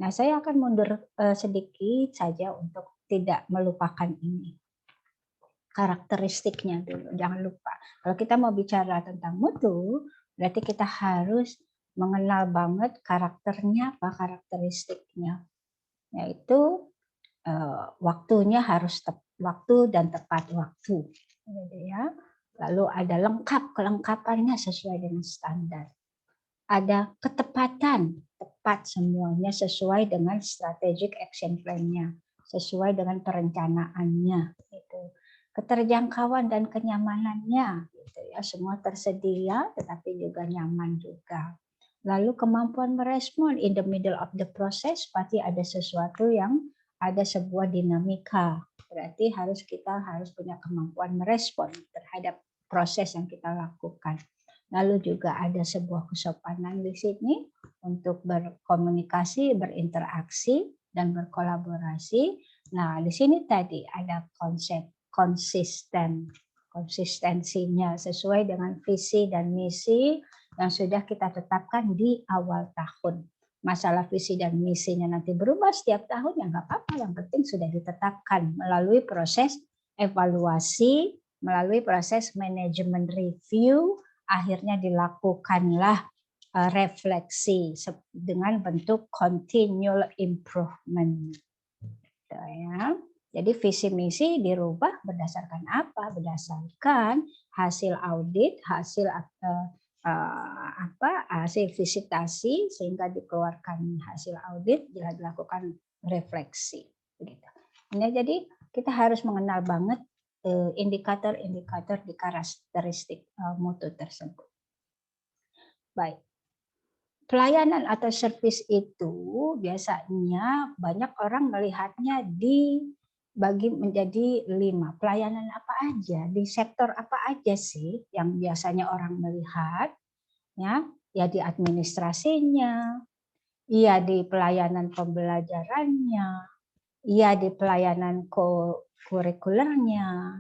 Nah, saya akan mundur sedikit saja untuk tidak melupakan ini. Karakteristiknya dulu, jangan lupa. Kalau kita mau bicara tentang mutu, berarti kita harus mengenal banget karakternya apa, karakteristiknya. Yaitu waktunya harus waktu dan tepat waktu. Ya. Lalu ada kelengkapannya sesuai dengan standar. Ada ketepatan, tepat semuanya sesuai dengan strategic action plan-nya, sesuai dengan perencanaannya. Gitu. Keterjangkauan dan kenyamanannya, gitu ya, semua tersedia, tetapi juga nyaman juga. Lalu kemampuan merespon in the middle of the process, pasti ada sesuatu yang ada sebuah dinamika. Berarti kita harus punya kemampuan merespon terhadap proses yang kita lakukan. Lalu juga ada sebuah kesopanan di sini untuk berkomunikasi, berinteraksi, dan berkolaborasi. Nah, di sini tadi ada konsep konsistensinya sesuai dengan visi dan misi yang sudah kita tetapkan di awal tahun. Masalah visi dan misinya nanti berubah setiap tahun, ya nggak apa-apa. Yang penting sudah ditetapkan melalui proses evaluasi, melalui proses manajemen review, akhirnya dilakukanlah refleksi dengan bentuk continual improvement. Ya. Jadi visi misi dirubah berdasarkan apa? Berdasarkan hasil audit, hasil hasil visitasi, sehingga dikeluarkan hasil audit, dilakukan refleksi. Begitu. Nah, jadi kita harus mengenal banget indikator-indikator di karakteristik mutu tersebut. Baik. Pelayanan atau servis itu biasanya banyak orang melihatnya dibagi menjadi 5. Pelayanan apa aja, di sektor apa aja sih yang biasanya orang melihat? Ya di administrasinya, iya di pelayanan pembelajarannya, iya di pelayanan kurikulernya,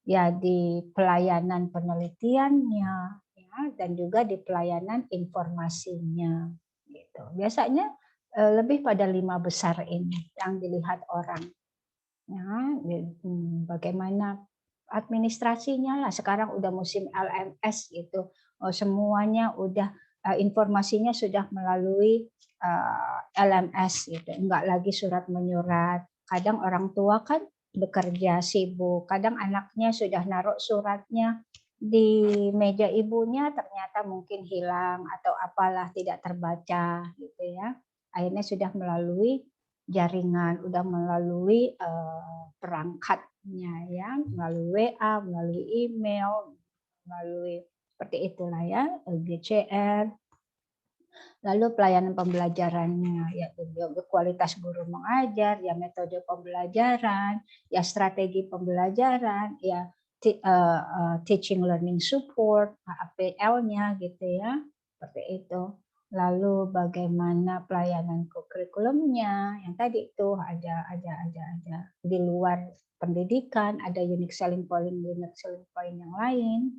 ya di pelayanan penelitiannya, ya, dan juga di pelayanan informasinya. Gitu. Biasanya lebih pada 5 besar ini yang dilihat orang. Ya, bagaimana administrasinya lah, sekarang udah musim LMS gitu, semuanya udah informasinya sudah melalui LMS gitu, enggak lagi surat menyurat. Kadang orang tua kan bekerja sibuk, kadang anaknya sudah naruh suratnya di meja ibunya, ternyata mungkin hilang atau apalah, tidak terbaca gitu ya. Akhirnya sudah melalui jaringan, udah melalui perangkatnya ya, melalui WA, melalui email, melalui seperti itulah ya, GCR. Lalu pelayanan pembelajarannya, ya kualitas guru mengajar, ya metode pembelajaran, ya strategi pembelajaran, ya teaching learning support, APL-nya gitu ya, seperti itu. Lalu bagaimana pelayanan kurikulumnya, yang tadi itu ada di luar pendidikan, ada unique selling point yang lain.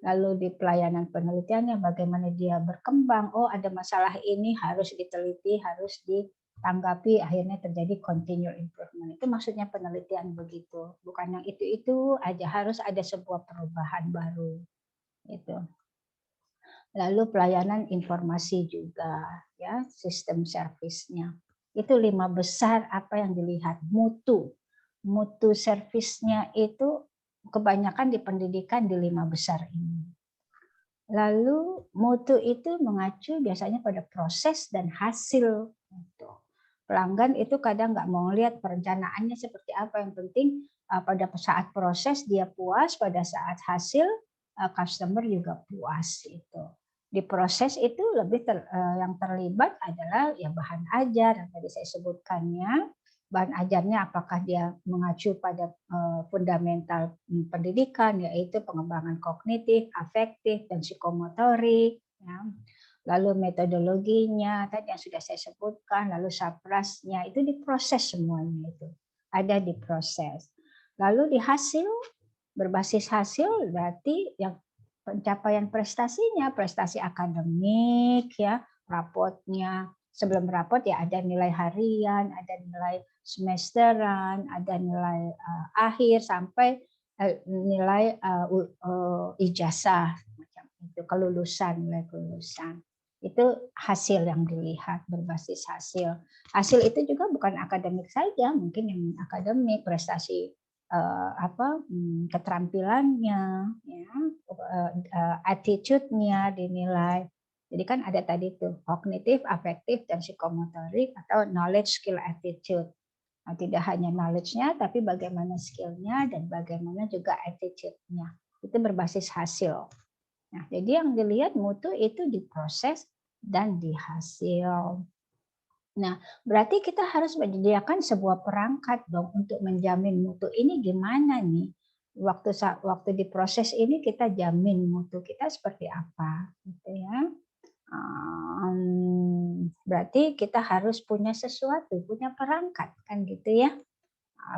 Lalu di pelayanan penelitiannya bagaimana dia berkembang, oh ada masalah ini harus diteliti, harus ditanggapi, akhirnya terjadi continual improvement. Itu maksudnya penelitian begitu, bukan yang itu aja, harus ada sebuah perubahan baru. Itu. Lalu pelayanan informasi juga, ya sistem servisnya. Itu 5 besar apa yang dilihat. Mutu servisnya itu kebanyakan di pendidikan di 5 besar ini. Lalu mutu itu mengacu biasanya pada proses dan hasil. Pelanggan itu kadang nggak mau lihat perencanaannya seperti apa, yang penting pada saat proses dia puas, pada saat hasil customer juga puas itu. Di proses itu lebih yang terlibat adalah ya bahan ajar yang tadi saya sebutkannya. Bahan ajarnya apakah dia mengacu pada fundamental pendidikan, yaitu pengembangan kognitif, afektif, dan psikomotorik. Ya. Lalu metodologinya tadi yang sudah saya sebutkan, lalu saprasnya itu diproses semuanya itu. Ada di proses. Lalu di hasil, berbasis hasil berarti yang pencapaian prestasinya, prestasi akademik ya, rapotnya. Sebelum rapot ya ada nilai harian, ada nilai semesteran, ada nilai akhir sampai nilai ijazah macam itu, kelulusan, nilai kelulusan. Itu hasil yang dilihat, berbasis hasil. Hasil itu juga bukan akademik saja, mungkin yang akademik, prestasi keterampilannya, ya, attitude-nya dinilai. Jadi kan ada tadi tuh kognitif, afektif, dan psikomotorik atau knowledge, skill, attitude. Nah, tidak hanya knowledge-nya, tapi bagaimana skill-nya dan bagaimana juga attitude-nya. Itu berbasis hasil. Nah, jadi yang dilihat mutu itu diproses dan di hasil. Nah, berarti kita harus menyediakan sebuah perangkat dong untuk menjamin mutu ini gimana nih? Waktu diproses ini kita jamin mutu kita seperti apa, gitu ya. Berarti kita harus punya sesuatu, punya perangkat kan gitu ya.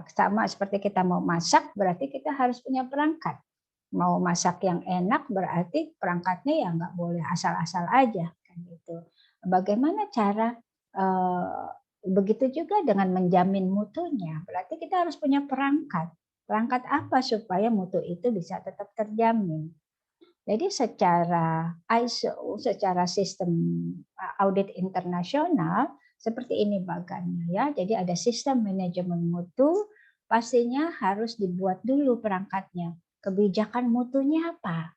Sama seperti kita mau masak, berarti kita harus punya perangkat. Mau masak yang enak berarti perangkatnya ya nggak boleh asal-asal aja kan gitu. Bagaimana cara begitu juga dengan menjamin mutunya, berarti kita harus punya perangkat. Perangkat apa supaya mutu itu bisa tetap terjamin? Jadi secara ISO, secara sistem audit internasional seperti ini bagannya ya. Jadi ada sistem manajemen mutu, pastinya harus dibuat dulu perangkatnya. Kebijakan mutunya apa?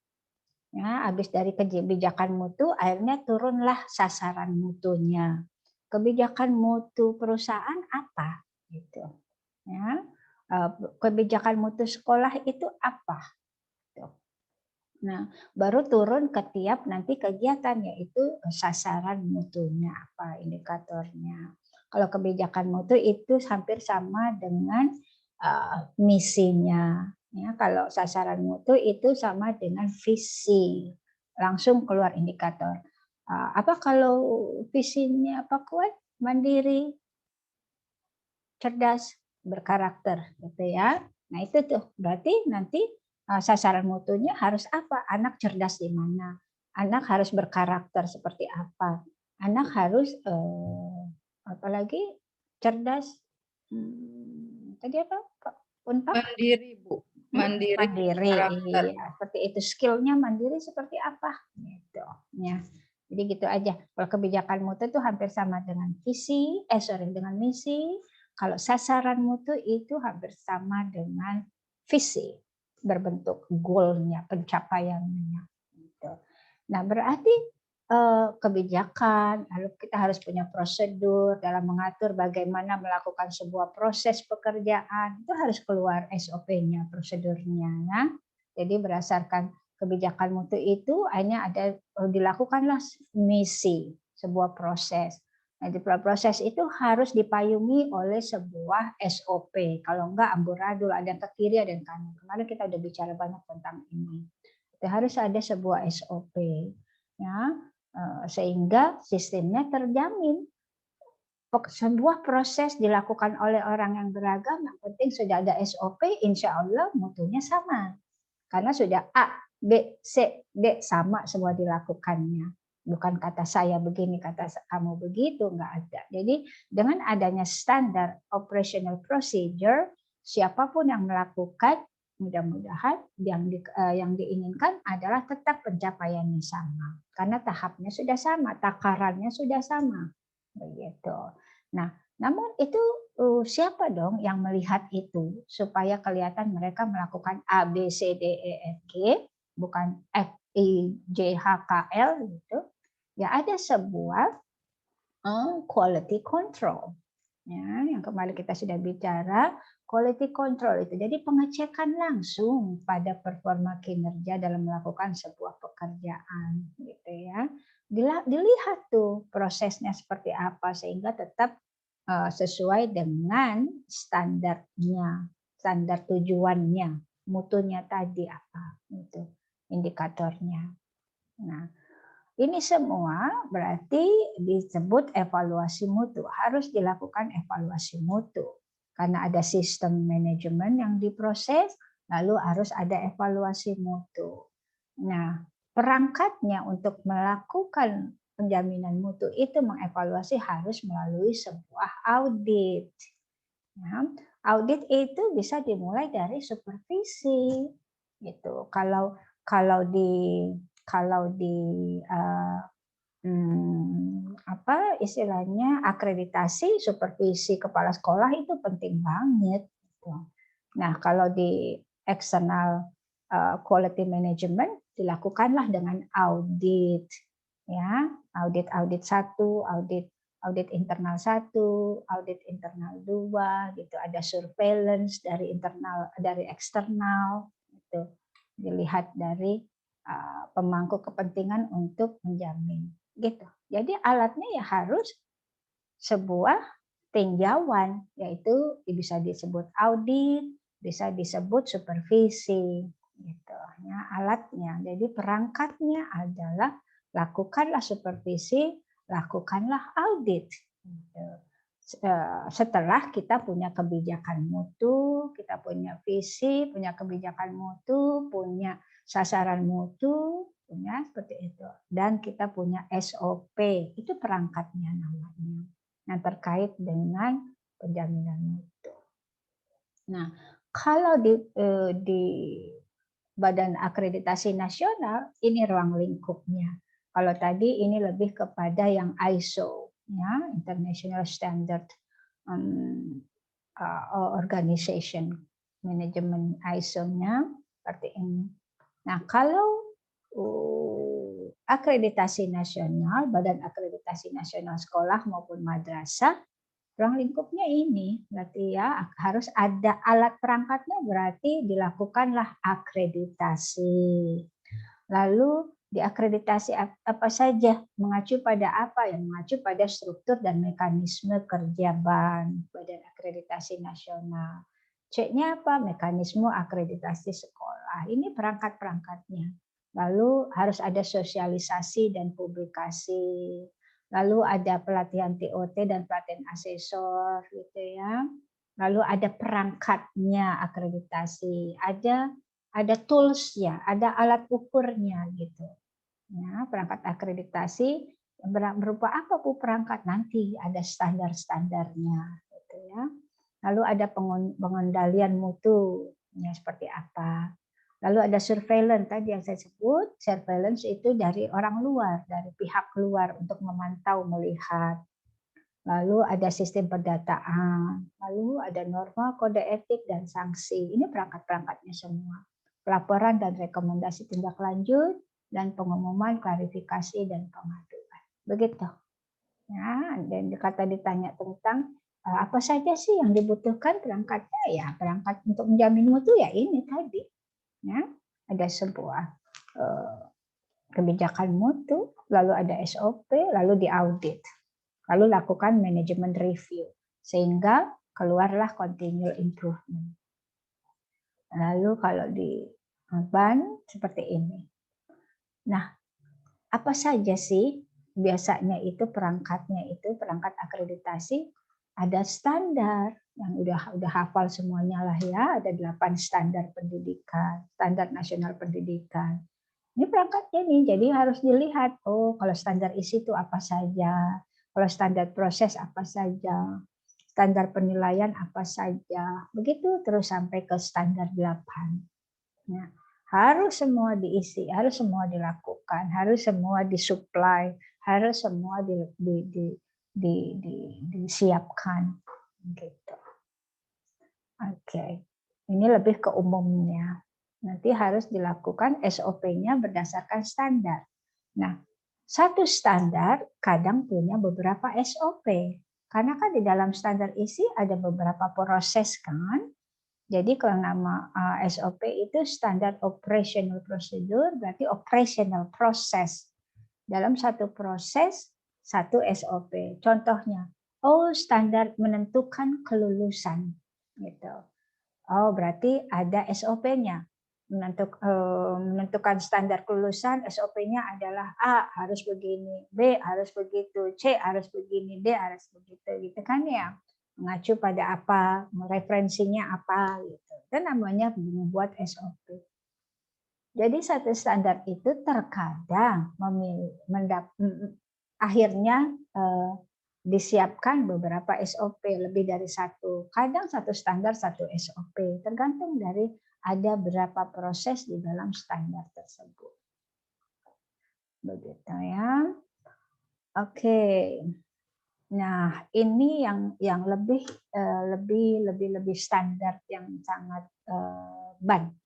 Ya, habis dari kebijakan mutu, akhirnya turunlah sasaran mutunya. Kebijakan mutu perusahaan apa? Gitu. Ya, kebijakan mutu sekolah itu apa? Nah, baru turun ke tiap nanti kegiatan, yaitu sasaran mutunya apa, indikatornya. Kalau kebijakan mutu itu hampir sama dengan misinya. Ya, kalau sasaran mutu itu sama dengan visi, langsung keluar indikator. Apa kalau visinya apa kuat, mandiri, cerdas, berkarakter, gitu ya. Nah itu tuh berarti nanti sasaran mutunya harus apa? Anak cerdas di mana? Anak harus berkarakter seperti apa? Anak harus apalagi cerdas. Tadi apa, Pak Unpak? Mandiri, Bu. Mandiri. Mandiri, iya. Seperti itu, skillnya mandiri seperti apa? Gitu. Ya. Jadi gitu aja. Kalau kebijakan mutu itu hampir sama dengan visi, dengan misi. Kalau sasaran mutu itu hampir sama dengan visi, berbentuk goal-nya, pencapaiannya. Gitu. Nah, berarti kebijakan, lalu kita harus punya prosedur dalam mengatur bagaimana melakukan sebuah proses pekerjaan, itu harus keluar SOP-nya, prosedurnya. Ya. Jadi berdasarkan kebijakan mutu itu hanya ada dilakukanlah misi, sebuah proses. Nah, di proses itu harus dipayungi oleh sebuah SOP. Kalau enggak amburadul, ada yang ke kiri, ada yang kanan. Kemarin kita udah bicara banyak tentang ini. Itu harus ada sebuah SOP. Ya, sehingga sistemnya terjamin. Sebuah proses dilakukan oleh orang yang beragam, yang penting sudah ada SOP, insya Allah mutunya sama. Karena sudah A, B, C, D sama semua dilakukannya. Bukan kata saya begini, kata kamu begitu, nggak ada. Jadi dengan adanya standar operational procedure, siapapun yang melakukan, mudah-mudahan yang diinginkan adalah tetap pencapaiannya sama. Karena tahapnya sudah sama, takarannya sudah sama. Begitu. Nah, namun itu siapa dong yang melihat itu supaya kelihatan mereka melakukan A, B, C, D, E, F, G, bukan F, I, J, H, K, L gitu. Ya ada sebuah quality control. Ya, yang kemarin kita sudah bicara, quality control itu. Jadi pengecekan langsung pada performa kinerja dalam melakukan sebuah pekerjaan gitu ya. Dilihat tuh prosesnya seperti apa sehingga tetap sesuai dengan standarnya, standar tujuannya, mutunya tadi apa itu indikatornya. Nah, ini semua berarti disebut evaluasi mutu. Harus dilakukan evaluasi mutu. Karena ada sistem manajemen yang diproses, lalu harus ada evaluasi mutu. Nah, perangkatnya untuk melakukan penjaminan mutu itu mengevaluasi harus melalui sebuah audit. Nah, audit itu bisa dimulai dari supervisi. Gitu. Kalau di apa istilahnya akreditasi supervisi kepala sekolah itu penting banget. Nah, kalau di external quality management dilakukanlah dengan audit, ya, audit 1, audit internal 1, audit internal 2, gitu. Ada surveillance dari internal, dari eksternal, gitu. Dilihat dari pemangku kepentingan untuk menjamin, gitu. Jadi alatnya ya harus sebuah tinjauan, yaitu bisa disebut audit, bisa disebut supervisi, gitu. Ya, alatnya. Jadi perangkatnya adalah lakukanlah supervisi, lakukanlah audit. Gitu. Setelah kita punya kebijakan mutu, kita punya visi, punya kebijakan mutu, punya sasaran mutu, punya seperti itu. Dan kita punya SOP, itu perangkatnya namanya. Yang terkait dengan penjaminan mutu. Nah, kalau di Badan Akreditasi Nasional, ini ruang lingkupnya. Kalau tadi ini lebih kepada yang ISO, ya, International Standard organization manajemen ISO-nya seperti ini. Nah, kalau akreditasi nasional, Badan Akreditasi Nasional Sekolah maupun madrasah, ruang lingkupnya ini berarti ya harus ada alat perangkatnya, berarti dilakukanlah akreditasi. Lalu diakreditasi apa saja, mengacu pada apa? Yang mengacu pada struktur dan mekanisme kerja Badan Akreditasi Nasional. C-nya apa? Mekanisme akreditasi sekolah. Ini perangkat-perangkatnya. Lalu harus ada sosialisasi dan publikasi. Lalu ada pelatihan TOT dan pelatihan asesor gitu ya. Lalu ada perangkatnya akreditasi, ada tools ya, ada alat ukurnya gitu. Ya, perangkat akreditasi berupa apa Bu perangkat, nanti ada standar-standarnya gitu ya. Lalu ada pengendalian mutu ya, seperti apa. Lalu ada surveillance tadi yang saya sebut, surveillance itu dari orang luar, dari pihak luar untuk memantau, melihat. Lalu ada sistem pendataan, lalu ada norma, kode etik, dan sanksi. Ini perangkat-perangkatnya semua. Pelaporan dan rekomendasi tindak lanjut, dan pengumuman, klarifikasi, dan pengaduan. Begitu. Ya, dan kata ditanya tentang apa saja sih yang dibutuhkan perangkatnya, ya perangkat untuk menjamin mutu ya ini tadi. Ya, ada sebuah kebijakan mutu, lalu ada SOP, lalu diaudit, lalu lakukan manajemen review, sehingga keluarlah continual improvement. Lalu kalau di BAN seperti ini. Nah, apa saja sih biasanya itu perangkatnya itu, perangkat akreditasi, ada standar yang udah hafal semuanya lah ya, ada 8 standar pendidikan, standar nasional pendidikan. Ini perangkatnya nih, jadi harus dilihat, oh kalau standar isi itu apa saja, kalau standar proses apa saja, standar penilaian apa saja, begitu terus sampai ke standar 8. Nah, harus semua diisi, harus semua dilakukan, harus semua disuplai, harus semua disiapkan gitu. Oke. Ini lebih ke umumnya. Nanti harus dilakukan SOP-nya berdasarkan standar. Nah, satu standar kadang punya beberapa SOP. Karena kan di dalam standar isi ada beberapa proses kan. Jadi kalau nama SOP itu standar operational procedure, berarti operational process. Dalam satu proses, satu SOP. Contohnya, standar menentukan kelulusan. Gitu. Oh, berarti ada SOP-nya. Menentukan standar kelulusan, SOP-nya adalah A harus begini, B harus begitu, C harus begini, D harus begitu, gitu kan ya. Mengacu pada apa, referensinya apa, gitu. Itu namanya membuat SOP. Jadi satu standar itu terkadang akhirnya disiapkan beberapa SOP, lebih dari satu. Kadang satu standar satu SOP, tergantung dari ada berapa proses di dalam standar tersebut. Begitu ya. Oke. Nah, ini yang lebih standar yang sangat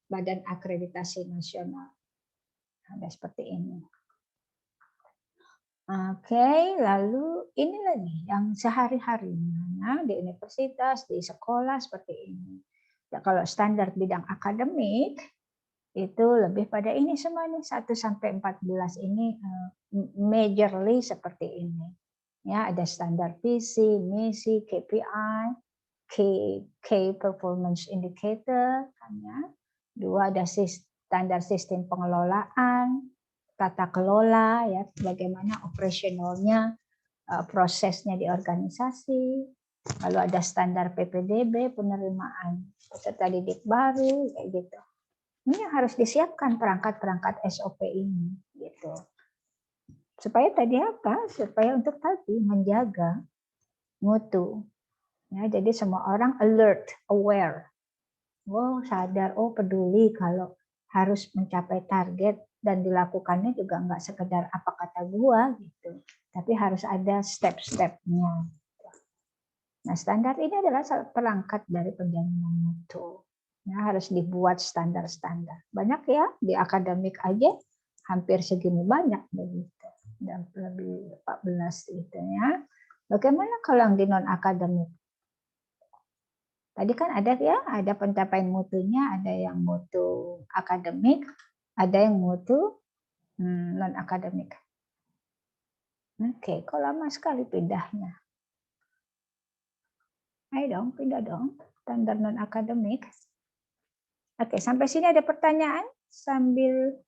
Badan Akreditasi Nasional. Ada seperti ini. Oke, lalu ini lagi yang sehari-harinya di universitas, di sekolah seperti ini. Ya, kalau standar bidang akademik itu lebih pada ini semua nih 1 sampai 14 ini majorly seperti ini. Ya, ada standar visi, misi, KPI, key performance indicator kan ya. 2 ada standar sistem pengelolaan, tata kelola ya, bagaimana operasionalnya, prosesnya di organisasi. Lalu ada standar PPDB, penerimaan peserta didik baru kayak gitu. Ini harus disiapkan perangkat-perangkat SOP ini gitu. Supaya tadi apa? Supaya untuk tadi menjaga mutu. Ya, jadi semua orang alert, aware. Sadar, peduli kalau harus mencapai target. Dan dilakukannya juga nggak sekedar apa kata gua gitu, tapi harus ada step-stepnya. Nah, standar ini adalah perangkat dari penjaminan mutu. Ya, harus dibuat standar-standar. Banyak ya, di akademik aja hampir segini banyak begitu. Dan lebih 14 itu ya. Bagaimana kalau yang di non akademik? Tadi kan ada ya, ada pencapaian mutunya, ada yang mutu akademik, ada yang mutu non akademik. Oke, kok lama sekali pindahnya? Ayo dong, pindah dong. Standar non akademik. Oke, sampai sini ada pertanyaan sambil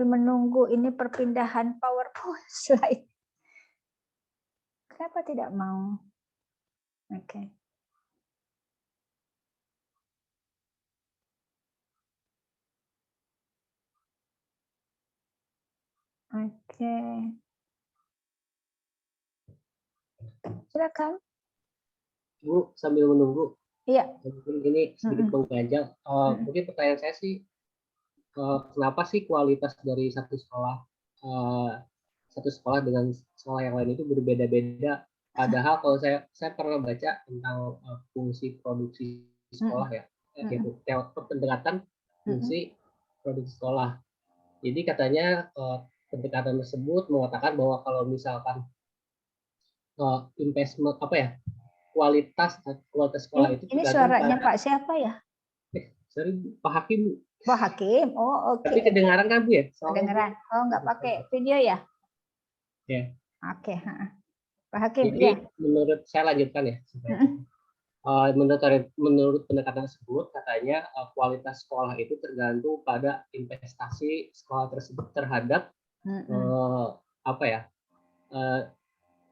menunggu ini perpindahan PowerPoint slide. Kenapa tidak mau? Oke. Oke. Silakan. Bu, sambil menunggu. Iya. Mungkin ini sedikit mengganjal. Mungkin pertanyaan saya sih, kenapa sih kualitas dari satu sekolah dengan sekolah yang lain itu berbeda-beda? Padahal kalau saya pernah baca tentang fungsi produksi sekolah ya, yaitu pendekatan fungsi produksi sekolah. Jadi katanya pendekatan tersebut mengatakan bahwa kalau misalkan investment kualitas sekolah itu ini suaranya Pak siapa ya? Sorry, Pak Hakim. Pak Hakim. Oh, oke. Tapi kedengaran kan Bu ya? Kedengaran. Oh, nggak pakai video ya? Ya. Oke. Pak Hakim. Jadi menurut saya lanjutkan ya. Menurut pendekatan tersebut katanya kualitas sekolah itu tergantung pada investasi sekolah tersebut terhadap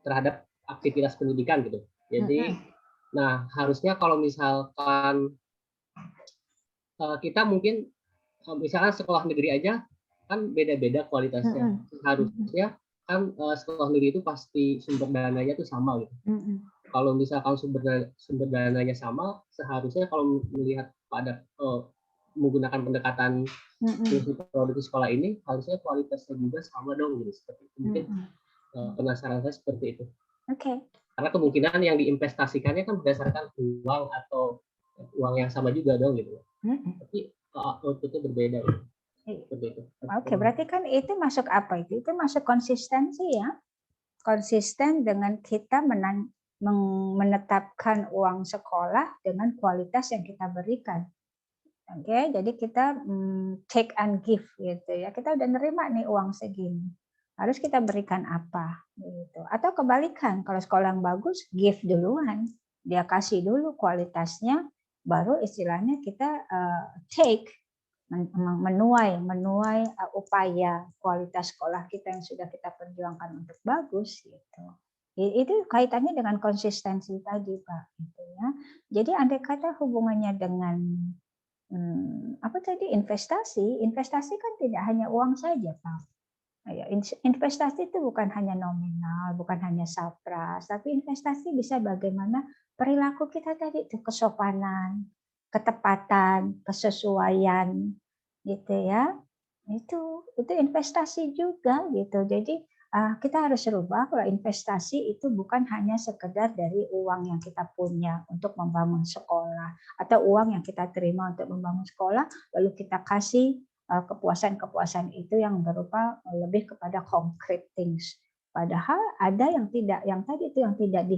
terhadap aktivitas pendidikan gitu. Jadi, nah harusnya kalau misalkan kita mungkin misalkan sekolah negeri aja kan beda-beda kualitasnya. Harusnya kan sekolah negeri itu pasti sumber dananya itu sama gitu. Kalau misalkan sumber dananya sama, seharusnya kalau melihat pada menggunakan pendekatan produksi sekolah ini, harusnya kualitasnya juga sama dong gitu. Seperti itu. Mungkin penasaran saya seperti itu. Oke. Karena kemungkinan yang diinvestasikannya kan berdasarkan uang atau uang yang sama juga dong gitu. Tapi outputnya berbeda. Gitu. Oke, berarti kan itu masuk apa itu? Itu masuk konsistensi ya. Konsisten dengan kita menetapkan uang sekolah dengan kualitas yang kita berikan. Oke, jadi kita take and give gitu ya. Kita udah nerima nih uang segini. Harus kita berikan apa gitu. Atau kebalikan, kalau sekolah yang bagus give duluan. Dia kasih dulu kualitasnya, baru istilahnya kita take, menuai upaya kualitas sekolah kita yang sudah kita perjuangkan untuk bagus gitu. Itu kaitannya dengan konsistensi tadi Pak gitu ya. Jadi andai kata hubungannya dengan investasi kan tidak hanya uang saja Pak. Investasi itu bukan hanya nominal, bukan hanya sapras, tapi investasi bisa bagaimana perilaku kita tadi itu kesopanan, ketepatan, kesesuaian gitu ya. Itu investasi juga gitu. Jadi kita harus rubah kalau investasi itu bukan hanya sekedar dari uang yang kita punya untuk membangun sekolah atau uang yang kita terima untuk membangun sekolah lalu kita kasih kepuasan itu yang berupa lebih kepada concrete things. Padahal ada yang tidak, yang tadi itu yang tidak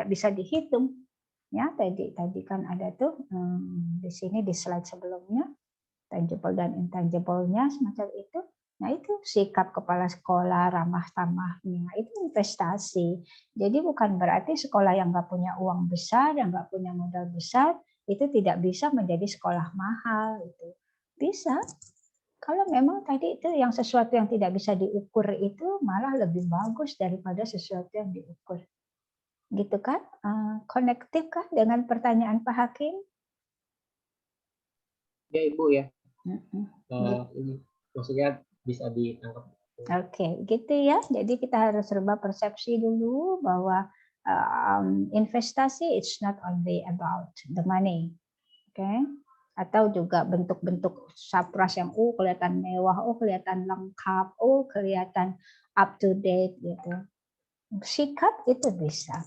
bisa dihitung. Ya, tadi kan ada tuh di sini di slide sebelumnya tangible dan intangible-nya semacam itu. Nah, itu sikap kepala sekolah, ramah tamahnya, itu investasi. Jadi bukan berarti sekolah yang nggak punya uang besar, yang nggak punya modal besar, itu tidak bisa menjadi sekolah mahal. Itu bisa. Kalau memang tadi itu yang sesuatu yang tidak bisa diukur itu malah lebih bagus daripada sesuatu yang diukur. Gitu kan? Konektif kan dengan pertanyaan Pak Hakim? Ya Ibu ya. Ini maksudnya bisa ditangkap. Oke, gitu ya. Jadi kita harus rubah persepsi dulu bahwa investasi it's not only about the money. Okay? Atau juga bentuk-bentuk sapras yang kelihatan mewah, kelihatan lengkap, kelihatan up to date gitu. Sikap itu bisa.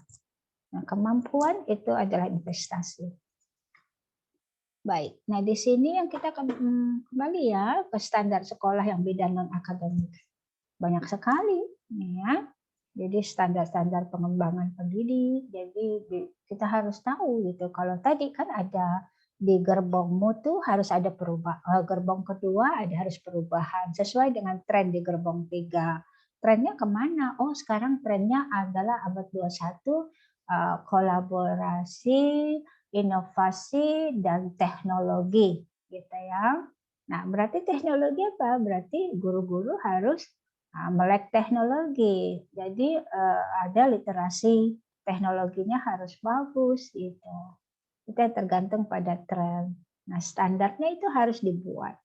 Nah, kemampuan itu adalah investasi. Baik, nah di sini yang kita kembali ya ke standar sekolah yang bidang non akademik. Banyak sekali, ya. Jadi standar-standar pengembangan pendidik. Jadi kita harus tahu gitu. Kalau tadi kan ada di gerbong mutu harus ada perubahan. Gerbong kedua harus perubahan sesuai dengan tren di gerbong 3. Trennya kemana? Oh, sekarang trennya adalah abad 21 kolaborasi, inovasi dan teknologi gitu ya. Nah, berarti teknologi apa? Berarti guru-guru harus melek teknologi. Jadi ada literasi teknologinya harus bagus gitu. Kita tergantung pada tren. Nah, standarnya itu harus dibuat.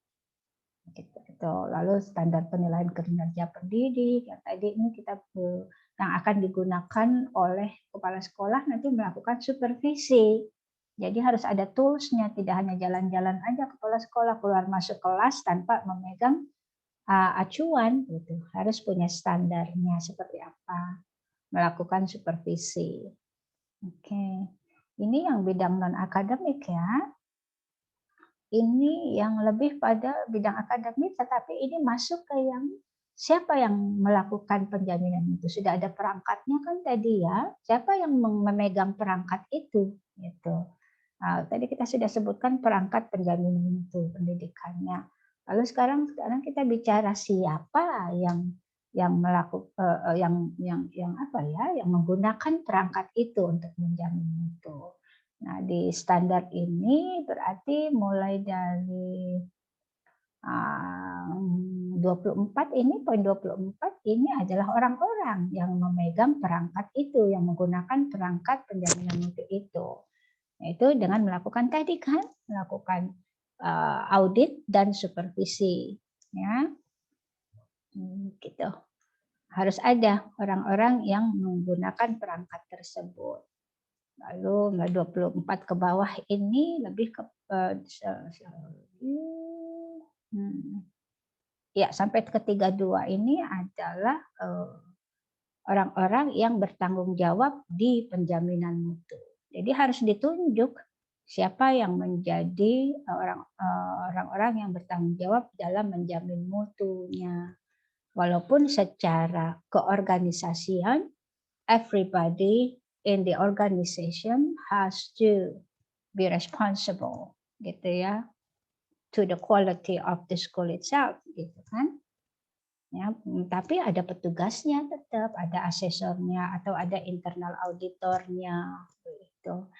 Gitu. Lalu standar penilaian kinerja pendidik yang tadi ini kita yang akan digunakan oleh kepala sekolah nanti melakukan supervisi. Jadi harus ada tools-nya, tidak hanya jalan-jalan aja kepala sekolah keluar masuk kelas tanpa memegang acuan gitu. Harus punya standarnya seperti apa. Melakukan supervisi. Oke. Ini yang bidang non akademik ya. Ini yang lebih pada bidang akademik, tetapi ini masuk ke yang siapa yang melakukan penjaminan itu. Sudah ada perangkatnya kan tadi ya. Siapa yang memegang perangkat itu? Gitu. Nah, tadi kita sudah sebutkan perangkat penjaminan itu pendidikannya. Lalu sekarang kita bicara siapa yang melakukan yang apa ya, yang menggunakan perangkat itu untuk menjamin itu. Nah, di standar ini berarti mulai dari 24 ini, poin 24 ini adalah orang-orang yang memegang perangkat itu, yang menggunakan perangkat penjaminan mutu itu. Yaitu dengan melakukan tadi kan, melakukan audit dan supervisi. Ya. Gitu. Harus ada orang-orang yang menggunakan perangkat tersebut. Lalu 24 ke bawah ini lebih ke ya sampai ke 32 ini adalah orang-orang yang bertanggung jawab di penjaminan mutu. Jadi harus ditunjuk siapa yang menjadi orang-orang yang bertanggung jawab dalam menjamin mutunya. Walaupun secara keorganisasian everybody in the organization has to be responsible gitu ya to the quality of the school itself gitu kan ya, tapi ada petugasnya tetap, ada asesornya atau ada internal auditornya gitu.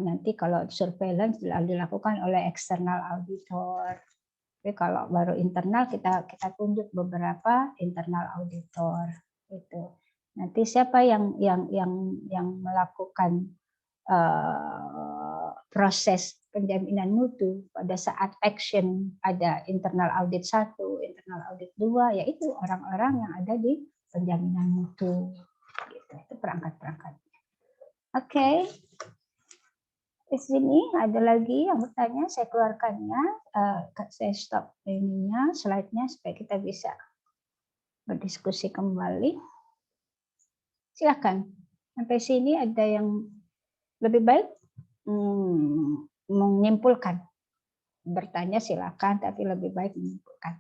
Nanti kalau surveillance dilakukan oleh external auditor. Tapi kalau baru internal kita tunjuk beberapa internal auditor gitu. Nanti siapa yang melakukan proses penjaminan mutu pada saat action ada internal audit 1, internal audit 2, yaitu orang-orang yang ada di penjaminan mutu. Gitu. Itu perangkat-perangkat. Oke. Di sini ada lagi yang bertanya, saya keluarkannya, saya stop ininya, slide-nya supaya kita bisa berdiskusi kembali. Silakan. Sampai sini ada yang lebih baik menyimpulkan. Bertanya silakan, tapi lebih baik menyimpulkan.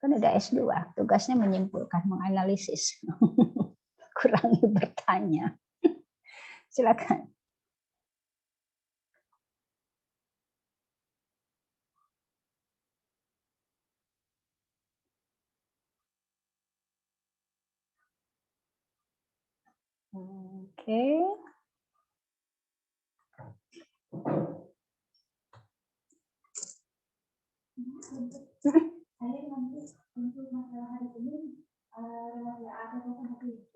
Kan ada S2, tugasnya menyimpulkan, menganalisis. Kurangi bertanya. Silakan. Oke.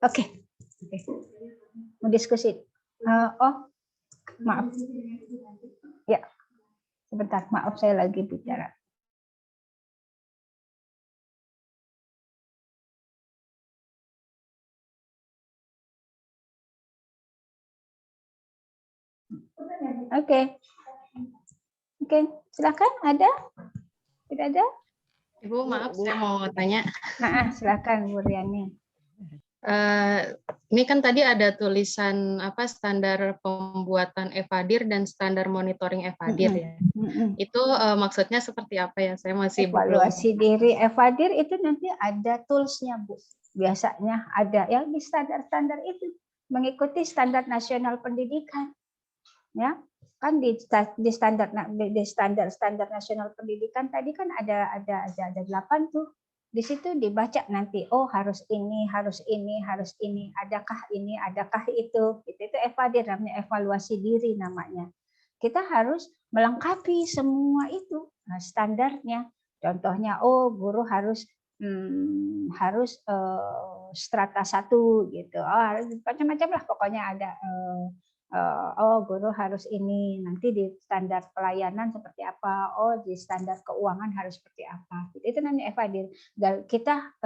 Oke. Mau diskusi. Maaf. Ya. Sebentar, maaf saya lagi bicara. Oke. Mungkin silakan, ada? Tidak ada? Ibu, maaf, saya mau tanya. Silakan Bu Riani. Ini kan tadi ada tulisan standar pembuatan evadir dan standar monitoring evadir ya. Itu maksudnya seperti apa ya? Saya masih evaluasi diri evadir itu nanti ada toolsnya Bu. Biasanya ada yang di standar-standar itu mengikuti standar nasional pendidikan. Ya, kan di standar nasional pendidikan tadi kan ada 8 tuh. Di situ dibaca nanti, oh harus ini, adakah itu. Itu evadir, namanya evaluasi diri namanya. Kita harus melengkapi semua itu standarnya. Contohnya, oh guru harus strata 1 gitu. Oh, harus macam-macam lah pokoknya ada. Oh guru harus ini, nanti di standar pelayanan seperti apa, oh di standar keuangan harus seperti apa. Itu namanya evadir. Dan kita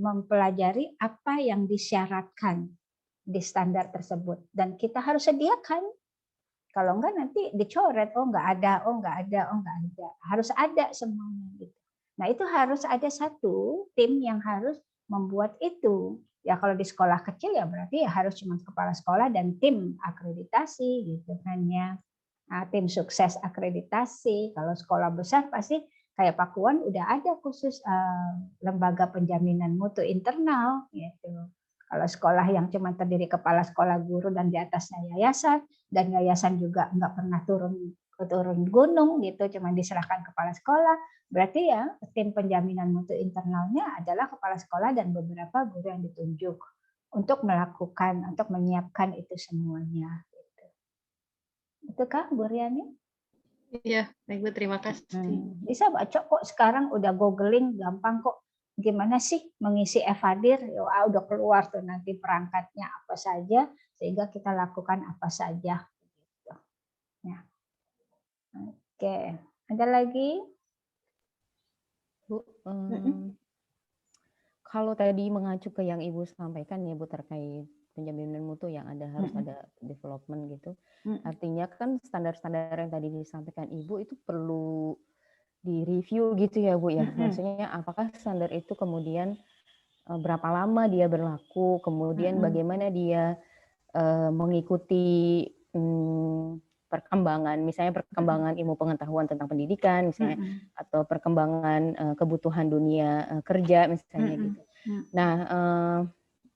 mempelajari apa yang disyaratkan di standar tersebut dan kita harus sediakan. Kalau enggak nanti dicoret, oh enggak ada. Harus ada semuanya gitu. Nah, itu harus ada satu tim yang harus membuat itu. Ya kalau di sekolah kecil ya berarti ya harus cuma kepala sekolah dan tim akreditasi gitu kan ya. Nah, tim sukses akreditasi. Kalau sekolah besar pasti kayak Pakuan udah ada khusus lembaga penjaminan mutu internal gitu. Kalau sekolah yang cuma terdiri kepala sekolah, guru dan di atasnya yayasan, dan yayasan juga nggak pernah turun gunung gitu, cuma diserahkan kepala sekolah, berarti ya tim penjaminan mutu internalnya adalah kepala sekolah dan beberapa guru yang ditunjuk untuk menyiapkan itu semuanya. Gitu. Itu kah Bu Riani? Iya, baik Bu, terima kasih. Bisa baca kok, sekarang udah googling gampang kok. Gimana sih mengisi evadir? Udah keluar tuh nanti perangkatnya apa saja, sehingga kita lakukan apa saja. Gitu. Ya. Oke, ada lagi? Bu, kalau tadi mengacu ke yang Ibu sampaikan ya Bu terkait penjaminan mutu yang harus ada development gitu. Artinya kan standar-standar yang tadi disampaikan Ibu itu perlu direview gitu ya Bu ya. Maksudnya apakah standar itu kemudian berapa lama dia berlaku, kemudian bagaimana dia mengikuti perkembangan, misalnya perkembangan ilmu pengetahuan tentang pendidikan misalnya, atau perkembangan kebutuhan dunia kerja misalnya gitu. Nah,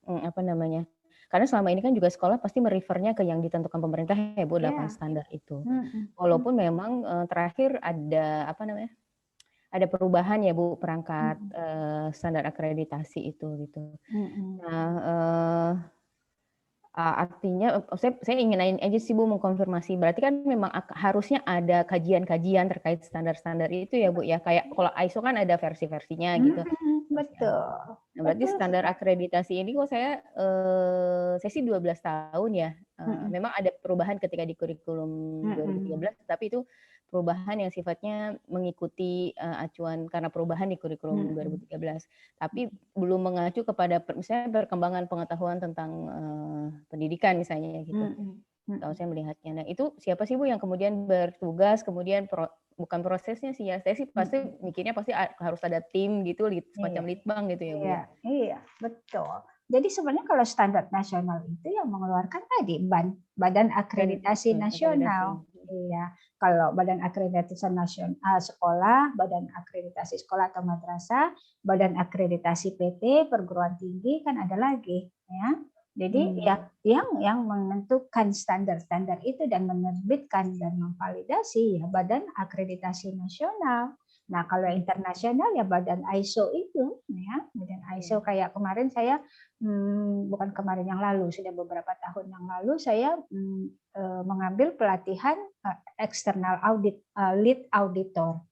apa namanya? Karena selama ini kan juga sekolah pasti merefernya ke yang ditentukan pemerintah ya Bu, 8 standar itu. Walaupun memang terakhir ada apa namanya? Ada perubahan ya Bu perangkat standar akreditasi itu gitu. Nah, artinya saya ingin nanya aja sih Bu, mengkonfirmasi berarti kan memang harusnya ada kajian-kajian terkait standar-standar itu ya Bu ya, kayak kalau ISO kan ada versi-versinya gitu. Betul. Nah, berarti standar akreditasi ini kok saya sih 12 tahun ya. Memang ada perubahan ketika di kurikulum 2013, tapi itu perubahan yang sifatnya mengikuti acuan karena perubahan di kurikulum 2013. Tapi belum mengacu kepada misalnya perkembangan pengetahuan tentang pendidikan misalnya gitu. Kalau saya melihatnya. Nah, itu siapa sih Bu yang kemudian bertugas, kemudian bukan prosesnya sih ya. Saya sih pasti mikirnya pasti harus ada tim gitu, semacam litbang gitu ya Bu. Iya, betul. Jadi sebenarnya kalau standar nasional itu yang mengeluarkan tadi Badan Akreditasi Nasional. Iya, kalau Badan Akreditasi Nasional sekolah, Badan Akreditasi sekolah atau madrasah, Badan Akreditasi PT, perguruan tinggi kan ada lagi, ya. Jadi yang menentukan standar-standar itu dan menerbitkan dan memvalidasi ya Badan Akreditasi Nasional. Nah, kalau internasional ya Badan ISO itu, ya Badan ISO kayak kemarin saya bukan kemarin yang lalu, sudah beberapa tahun yang lalu saya mengambil pelatihan external audit lead auditor.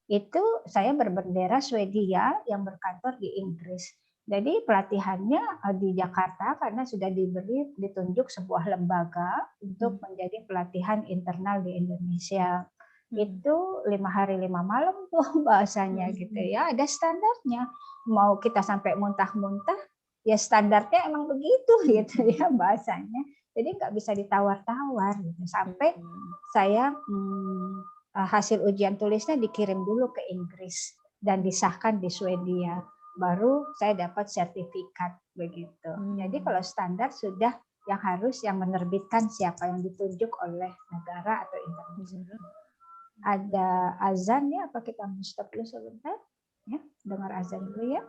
Itu saya berbendera Swedia yang berkantor di Inggris. Jadi pelatihannya di Jakarta karena sudah ditunjuk sebuah lembaga untuk menjadi pelatihan internal di Indonesia. Itu 5 hari 5 malam tuh bahasanya gitu ya, ada standarnya. Mau kita sampai muntah-muntah ya standarnya emang begitu gitu ya bahasanya. Jadi nggak bisa ditawar-tawar gitu. Sampai saya hasil ujian tulisnya dikirim dulu ke Inggris dan disahkan di Swedia. Baru saya dapat sertifikat begitu. Jadi kalau standar sudah yang menerbitkan siapa yang ditunjuk oleh negara atau internasional. Ada azan ya, apa kita stop dulu sebentar? Ya, dengar azan dulu ya.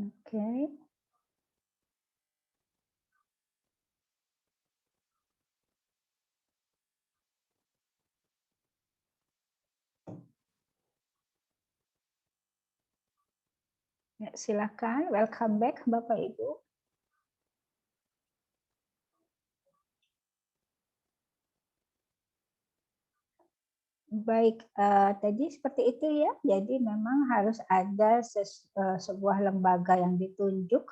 Oke. Ya, silakan, welcome back Bapak Ibu. Baik, tadi seperti itu ya. Jadi memang harus ada sebuah lembaga yang ditunjuk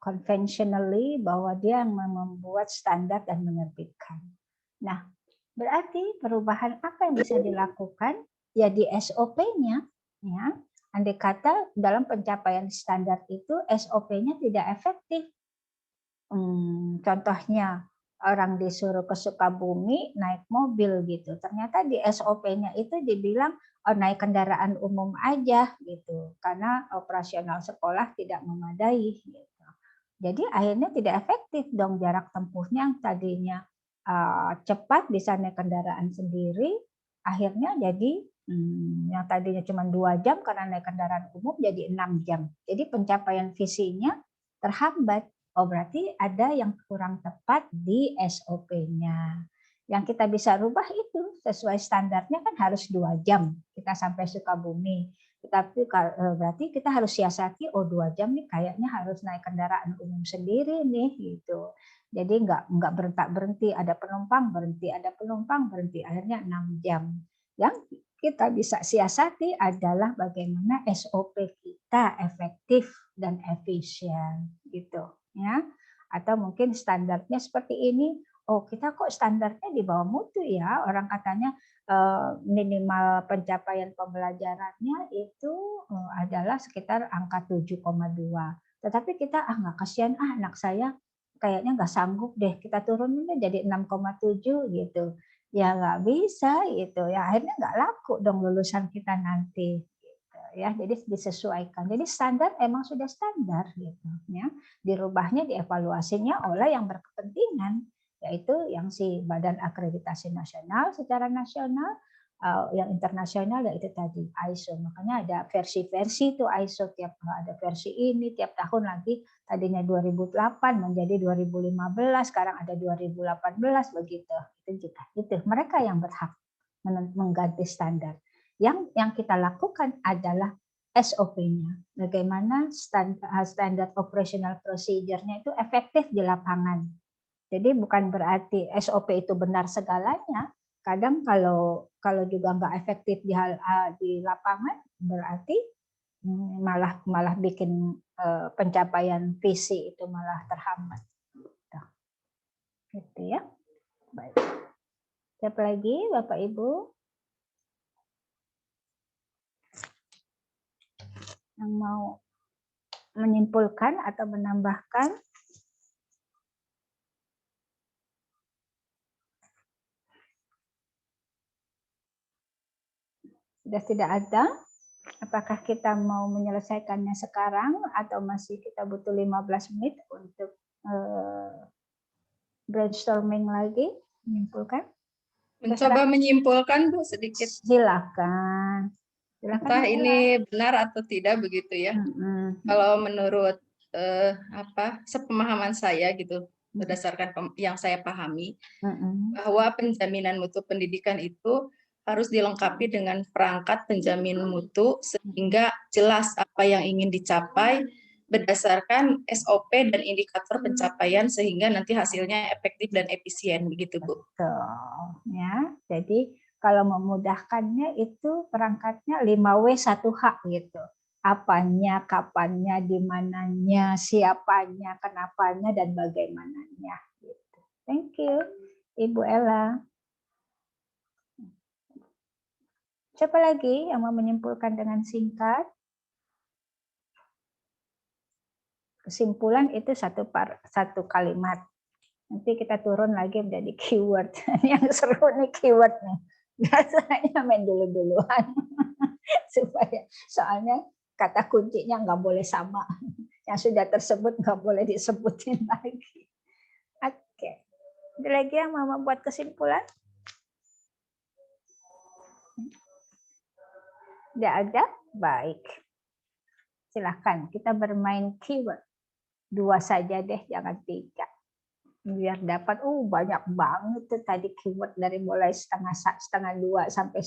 conventionally bahwa dia yang membuat standar dan menerbitkan. Nah, berarti perubahan apa yang bisa dilakukan? Ya di SOP-nya, ya. Andai kata dalam pencapaian standar itu SOP-nya tidak efektif. Contohnya orang disuruh ke Sukabumi naik mobil gitu. Ternyata di SOP-nya itu dibilang naik kendaraan umum aja gitu. Karena operasional sekolah tidak memadai gitu. Jadi akhirnya tidak efektif dong jarak tempuhnya yang tadinya cepat bisa naik kendaraan sendiri, akhirnya jadi yang tadinya cuma 2 jam karena naik kendaraan umum jadi 6 jam. Jadi pencapaian visinya terhambat. Oh berarti ada yang kurang tepat di SOP-nya. Yang kita bisa rubah itu sesuai standarnya kan harus 2 jam kita sampai Sukabumi. Tetapi berarti kita harus siasati 2 jam nih kayaknya harus naik kendaraan umum sendiri nih gitu. Jadi nggak berhenti, ada penumpang berhenti, ada penumpang berhenti, akhirnya 6 jam. Yang kita bisa siasati adalah bagaimana SOP kita efektif dan efisien gitu ya. Atau mungkin standarnya seperti ini, oh kita kok standarnya di bawah mutu ya, orang katanya minimal pencapaian pembelajarannya itu adalah sekitar angka 7,2. Tetapi kita nggak kasihan, anak saya kayaknya nggak sanggup deh, kita turunin deh jadi 6,7 gitu. Ya nggak bisa gitu ya, akhirnya nggak laku dong lulusan kita nanti. Gitu, ya, jadi disesuaikan. Jadi standar emang sudah standar gitu ya. Dirubahnya, dievaluasinya oleh yang berkepentingan, yaitu yang si Badan Akreditasi Nasional secara nasional, yang internasional yaitu tadi ISO. Makanya ada versi-versi itu ISO, tiap ada versi ini tiap tahun lagi, tadinya 2008 menjadi 2015, sekarang ada 2018 begitu. Itu juga itu mereka yang berhak mengganti standar. Yang kita lakukan adalah SOP-nya. Bagaimana standar operational procedure-nya itu efektif di lapangan. Jadi bukan berarti SOP itu benar segalanya. Kadang kalau juga nggak efektif di lapangan, berarti malah bikin pencapaian visi itu malah terhambat. Gitu ya. Baik. Siapa lagi, Bapak Ibu? Yang mau menyimpulkan atau menambahkan? Sudah tidak ada? Apakah kita mau menyelesaikannya sekarang atau masih kita butuh 15 menit untuk brainstorming lagi, menyimpulkan? Mencoba menyimpulkan Bu sedikit. Silakan. Entah ini benar atau tidak begitu ya. Kalau menurut sepemahaman saya gitu, berdasarkan yang saya pahami, bahwa penjaminan mutu pendidikan itu harus dilengkapi dengan perangkat penjamin mutu sehingga jelas apa yang ingin dicapai berdasarkan SOP dan indikator pencapaian sehingga nanti hasilnya efektif dan efisien begitu Bu. Betul. Ya, jadi kalau memudahkannya itu perangkatnya 5W1H gitu. Apanya, kapannya, di mananya, siapanya, kenapanya, dan bagaimananya. Gitu. Thank you, Ibu Ella. Siapa lagi yang mau menyimpulkan dengan singkat? Kesimpulan itu satu kalimat. Nanti kita turun lagi menjadi keyword. Yang seru nih keywordnya. Biasanya main dulu-duluan. Soalnya kata kuncinya nggak boleh sama. Yang sudah tersebut nggak boleh disebutin lagi. Oke. Ada lagi yang mau membuat kesimpulan? Tidak ada? Baik. Silahkan kita bermain keyword. 2 saja deh, jangan 3. Biar dapat, banyak banget tuh tadi keyword dari mulai setengah 2 sampai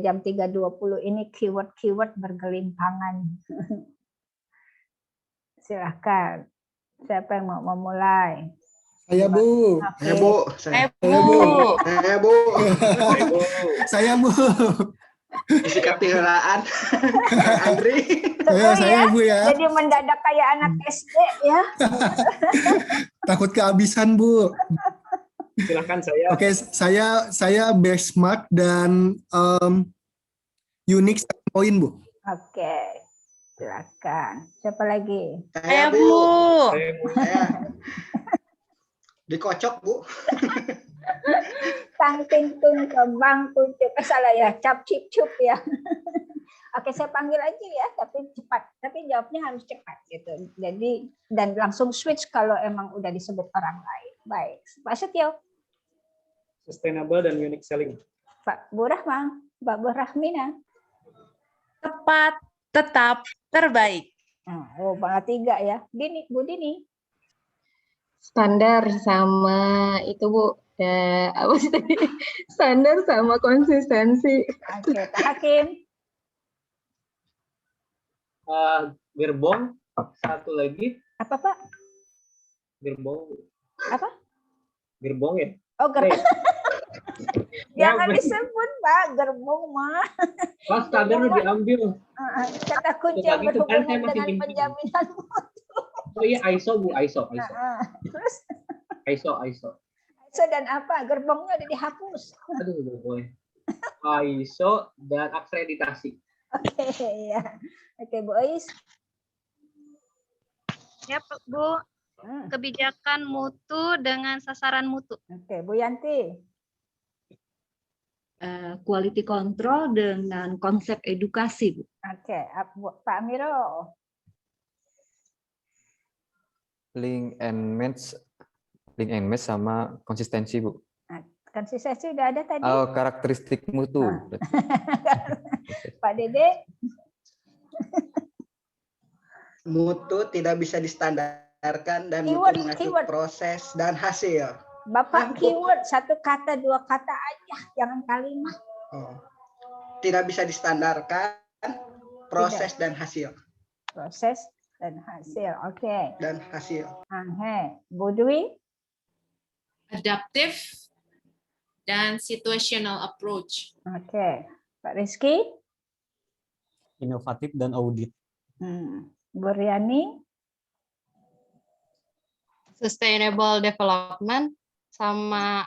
jam 3.20 ini keyword bergelimpangan. Silahkan. Siapa yang mau memulai? Saya Bu. Saya Bu. Saya Bu. Saya Bu. Saya Bu. Isi ketihelaan. Andri. Saya Bu ya. Jadi mendadak kayak anak SD ya. Takut kehabisan Bu. Silakan saya. Oke, saya benchmark dan unique point Bu. Oke. Silakan. Siapa lagi? Saya Bu. Saya. Dikocok Bu. Tangting tung kembang tuncuk, salah ya, cap cip cup ya. Oke, saya panggil aja ya, tapi cepat. Tapi jawabnya harus cepat gitu. Jadi dan langsung switch kalau emang udah disebut orang lain. Baik, Pak Setio. Sustainable dan unique selling. Pak Bu Rahma, Mbak Bu Rahmina. Tepat, tetap, terbaik. Oh, bangga 3 ya. Dini, Bu Dini. Standar sama itu Bu, apa sih tadi? Standar sama konsistensi. Oke, Pak Hakim. Gerbong, satu lagi. Apa Pak? Gerbong. Apa? Gerbong ya? Oh, gerbong. Jangan disebut Pak, gerbong mah. Pas standar udah diambil. Kata kunci yang berhubungan dengan penjaminan mutu. Oh iya, ISO Bu, ISO. Terus ISO. ISO dan apa? Gerbongnya udah dihapus. Aduh, boy. ISO dan akreditasi. Oke, ya. Oke, Bu Ois. Ya, Bu. Kebijakan mutu dengan sasaran mutu. Oke, Bu Yanti. Quality control dengan konsep edukasi, Bu. Oke, Pak Amiro. Link and match sama konsistensi, Bu. Konsistensi udah ada tadi. Oh, karakteristik mutu. Pak Dede. Mutu tidak bisa distandarkan dan Keyword, mutu mengacu keyword. proses dan hasil. Bapak keyword satu kata dua kata aja, jangan kalimat. Tidak bisa distandarkan proses dan hasil. Proses dan hasil, oke. Dan hasil. Bu Dwi. Adaptive dan situational approach. Oke, Pak Rizky. Inovatif dan audit. Bu Riani. Sustainable development sama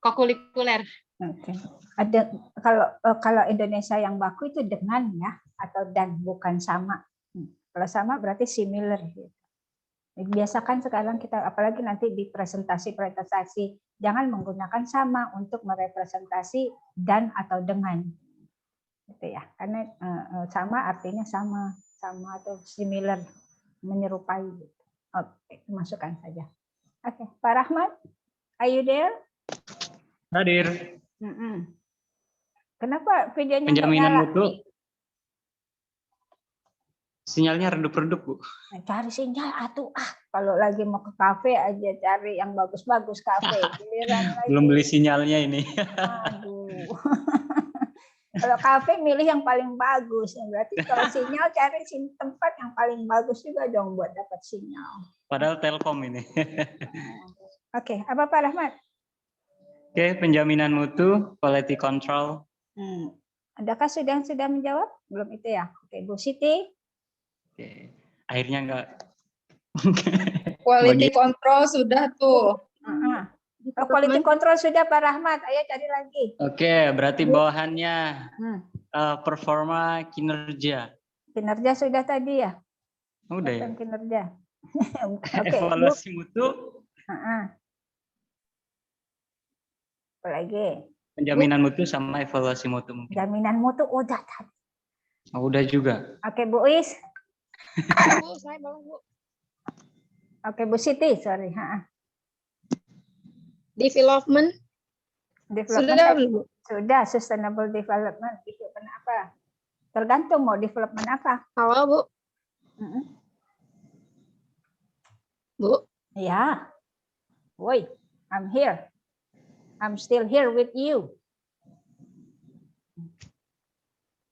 kokurikuler. Oke. Ada kalau Indonesia yang baku itu dengan ya atau dan bukan sama. Kalau sama berarti similar. Biasakan sekarang kita apalagi nanti di presentasi jangan menggunakan sama untuk merepresentasi dan atau dengan. Gitu ya. Karena sama artinya sama atau similar, menyerupai. Oke, masukkan saja. Oke, Pak Rahmat, are you there? Hadir. Kenapa videonya Penjaminan nyala? mutu. Sinyalnya redup-redup, Bu. Cari sinyal atuh kalau lagi mau ke kafe aja cari yang bagus-bagus kafe. Belum beli sinyalnya ini. Aduh. Kalau kafe milih yang paling bagus, berarti kalau sinyal cari tempat yang paling bagus juga dong buat dapat sinyal. Padahal Telkom ini. Oke, apa Pak Rahmat? Oke, penjaminan mutu, quality control. Adakah sudah menjawab? Belum itu ya. Oke, Bu Siti. Oke, akhirnya enggak. Quality control sudah tuh. Quality control sudah Pak Rahmat. Ayo cari lagi. Oke, berarti bawahannya performa kinerja. Kinerja sudah tadi ya? Udah ya. Kinerja. Oke. Evaluasi mutu. Apa lagi? Penjaminan mutu sama evaluasi mutu mungkin. Jaminan mutu udah tadi. Oh, udah juga. Oke, Bu Is. Bu, saya boleh, Bu. Oke, Bu Siti, sorry. Development. Sudah, Bu. Sudah, sustainable development. Development apa? Tergantung mau development apa. Awal, Bu. Bu. Ya. Woi, I'm here. I'm still here with you.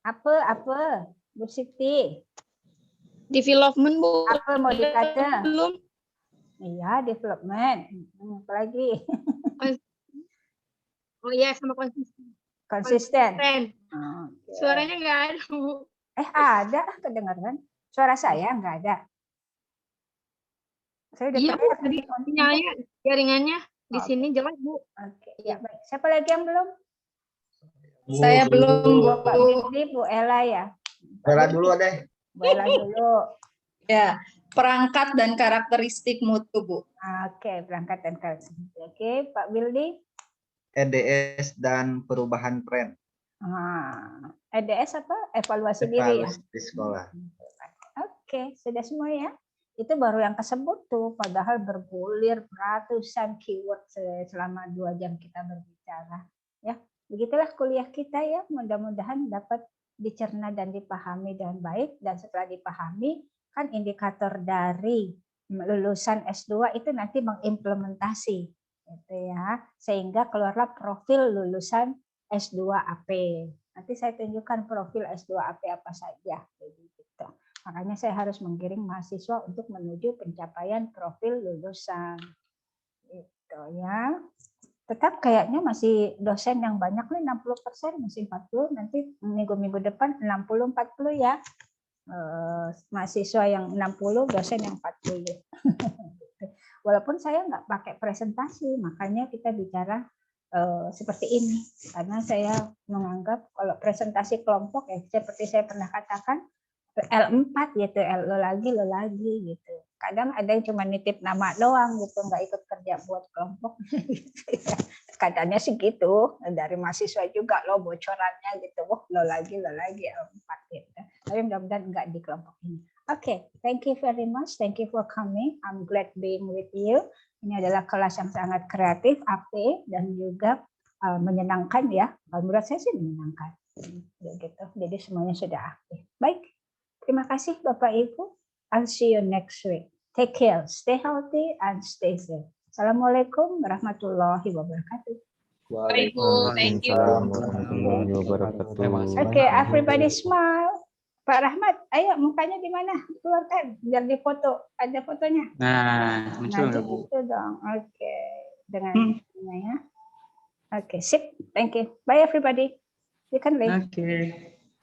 Apa? Bu Siti. Development, Bu. Apa mau dikata? Belum. Iya, development. Apalagi? Oh iya, sama konsisten. Konsisten. Suaranya nggak ada, Bu. Ada, kedengaran. Suara saya nggak ada. Saya udah tadi sinyalnya, jaringannya di sini jelek, Bu. Oke, ya baik. Siapa lagi yang belum? Saya belum, Bu. Pak Bildi, Bu Ella ya. Ella dulu deh. Bu Ella dulu. Ya, perangkat dan karakteristik mutu, Bu. Oke, perangkat dan karakteristik. Oke, Pak Bildi. EDS dan perubahan tren. EDS apa? Evaluasi diri ya. Di sekolah. Oke, sudah semua ya. Itu baru yang kesebut tuh, padahal bergulir ratusan keyword selama 2 jam kita berbicara. Ya, begitulah kuliah kita ya. Mudah-mudahan dapat dicerna dan dipahami dengan baik. Dan setelah dipahami, kan indikator dari lulusan S2 itu nanti mengimplementasi, gitu ya. Sehingga keluarlah profil lulusan S2 AP. Nanti saya tunjukkan profil S2 AP apa saja, gitu. Makanya saya harus menggiring mahasiswa untuk menuju pencapaian profil lulusan. Gitu ya. Tetap kayaknya masih dosen yang banyak nih 60%, masih 40, nanti minggu-minggu depan 60-40 ya. Mahasiswa yang 60, dosen yang 40. walaupun saya nggak pakai presentasi, makanya kita bicara seperti ini. Karena saya menganggap kalau presentasi kelompok, ya seperti saya pernah katakan, L4 gitu, lo lagi gitu. Kadang ada yang cuma nitip nama doang gitu, nggak ikut kerja buat kelompok. Katanya sih gitu, dari mahasiswa juga lo bocorannya gitu, lo lagi L4 gitu. Tapi mudah-mudahan nggak di kelompok ini. Oke, thank you very much, thank you for coming. I'm glad being with you. Ini adalah kelas yang sangat kreatif, aktif, dan juga menyenangkan ya. Menurut saya sih menyenangkan. Gitu. Jadi semuanya sudah aktif. Baik. Terima kasih Bapak Ibu. I'll see you next week. Take care, stay healthy and stay safe. Assalamualaikum warahmatullahi wabarakatuh. Baik Bu, thank you. Okay, everybody smile. Pak Rahmat, ayo mukanya di mana? Keluarkan biar difoto. Ada fotonya. Nah, muncul nggak Bu? Itu dong. Oke, dengan ya. Oke, sip. Thank you. Bye everybody. You can leave. Oke.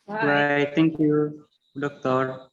Bye. Thank you, Dokter.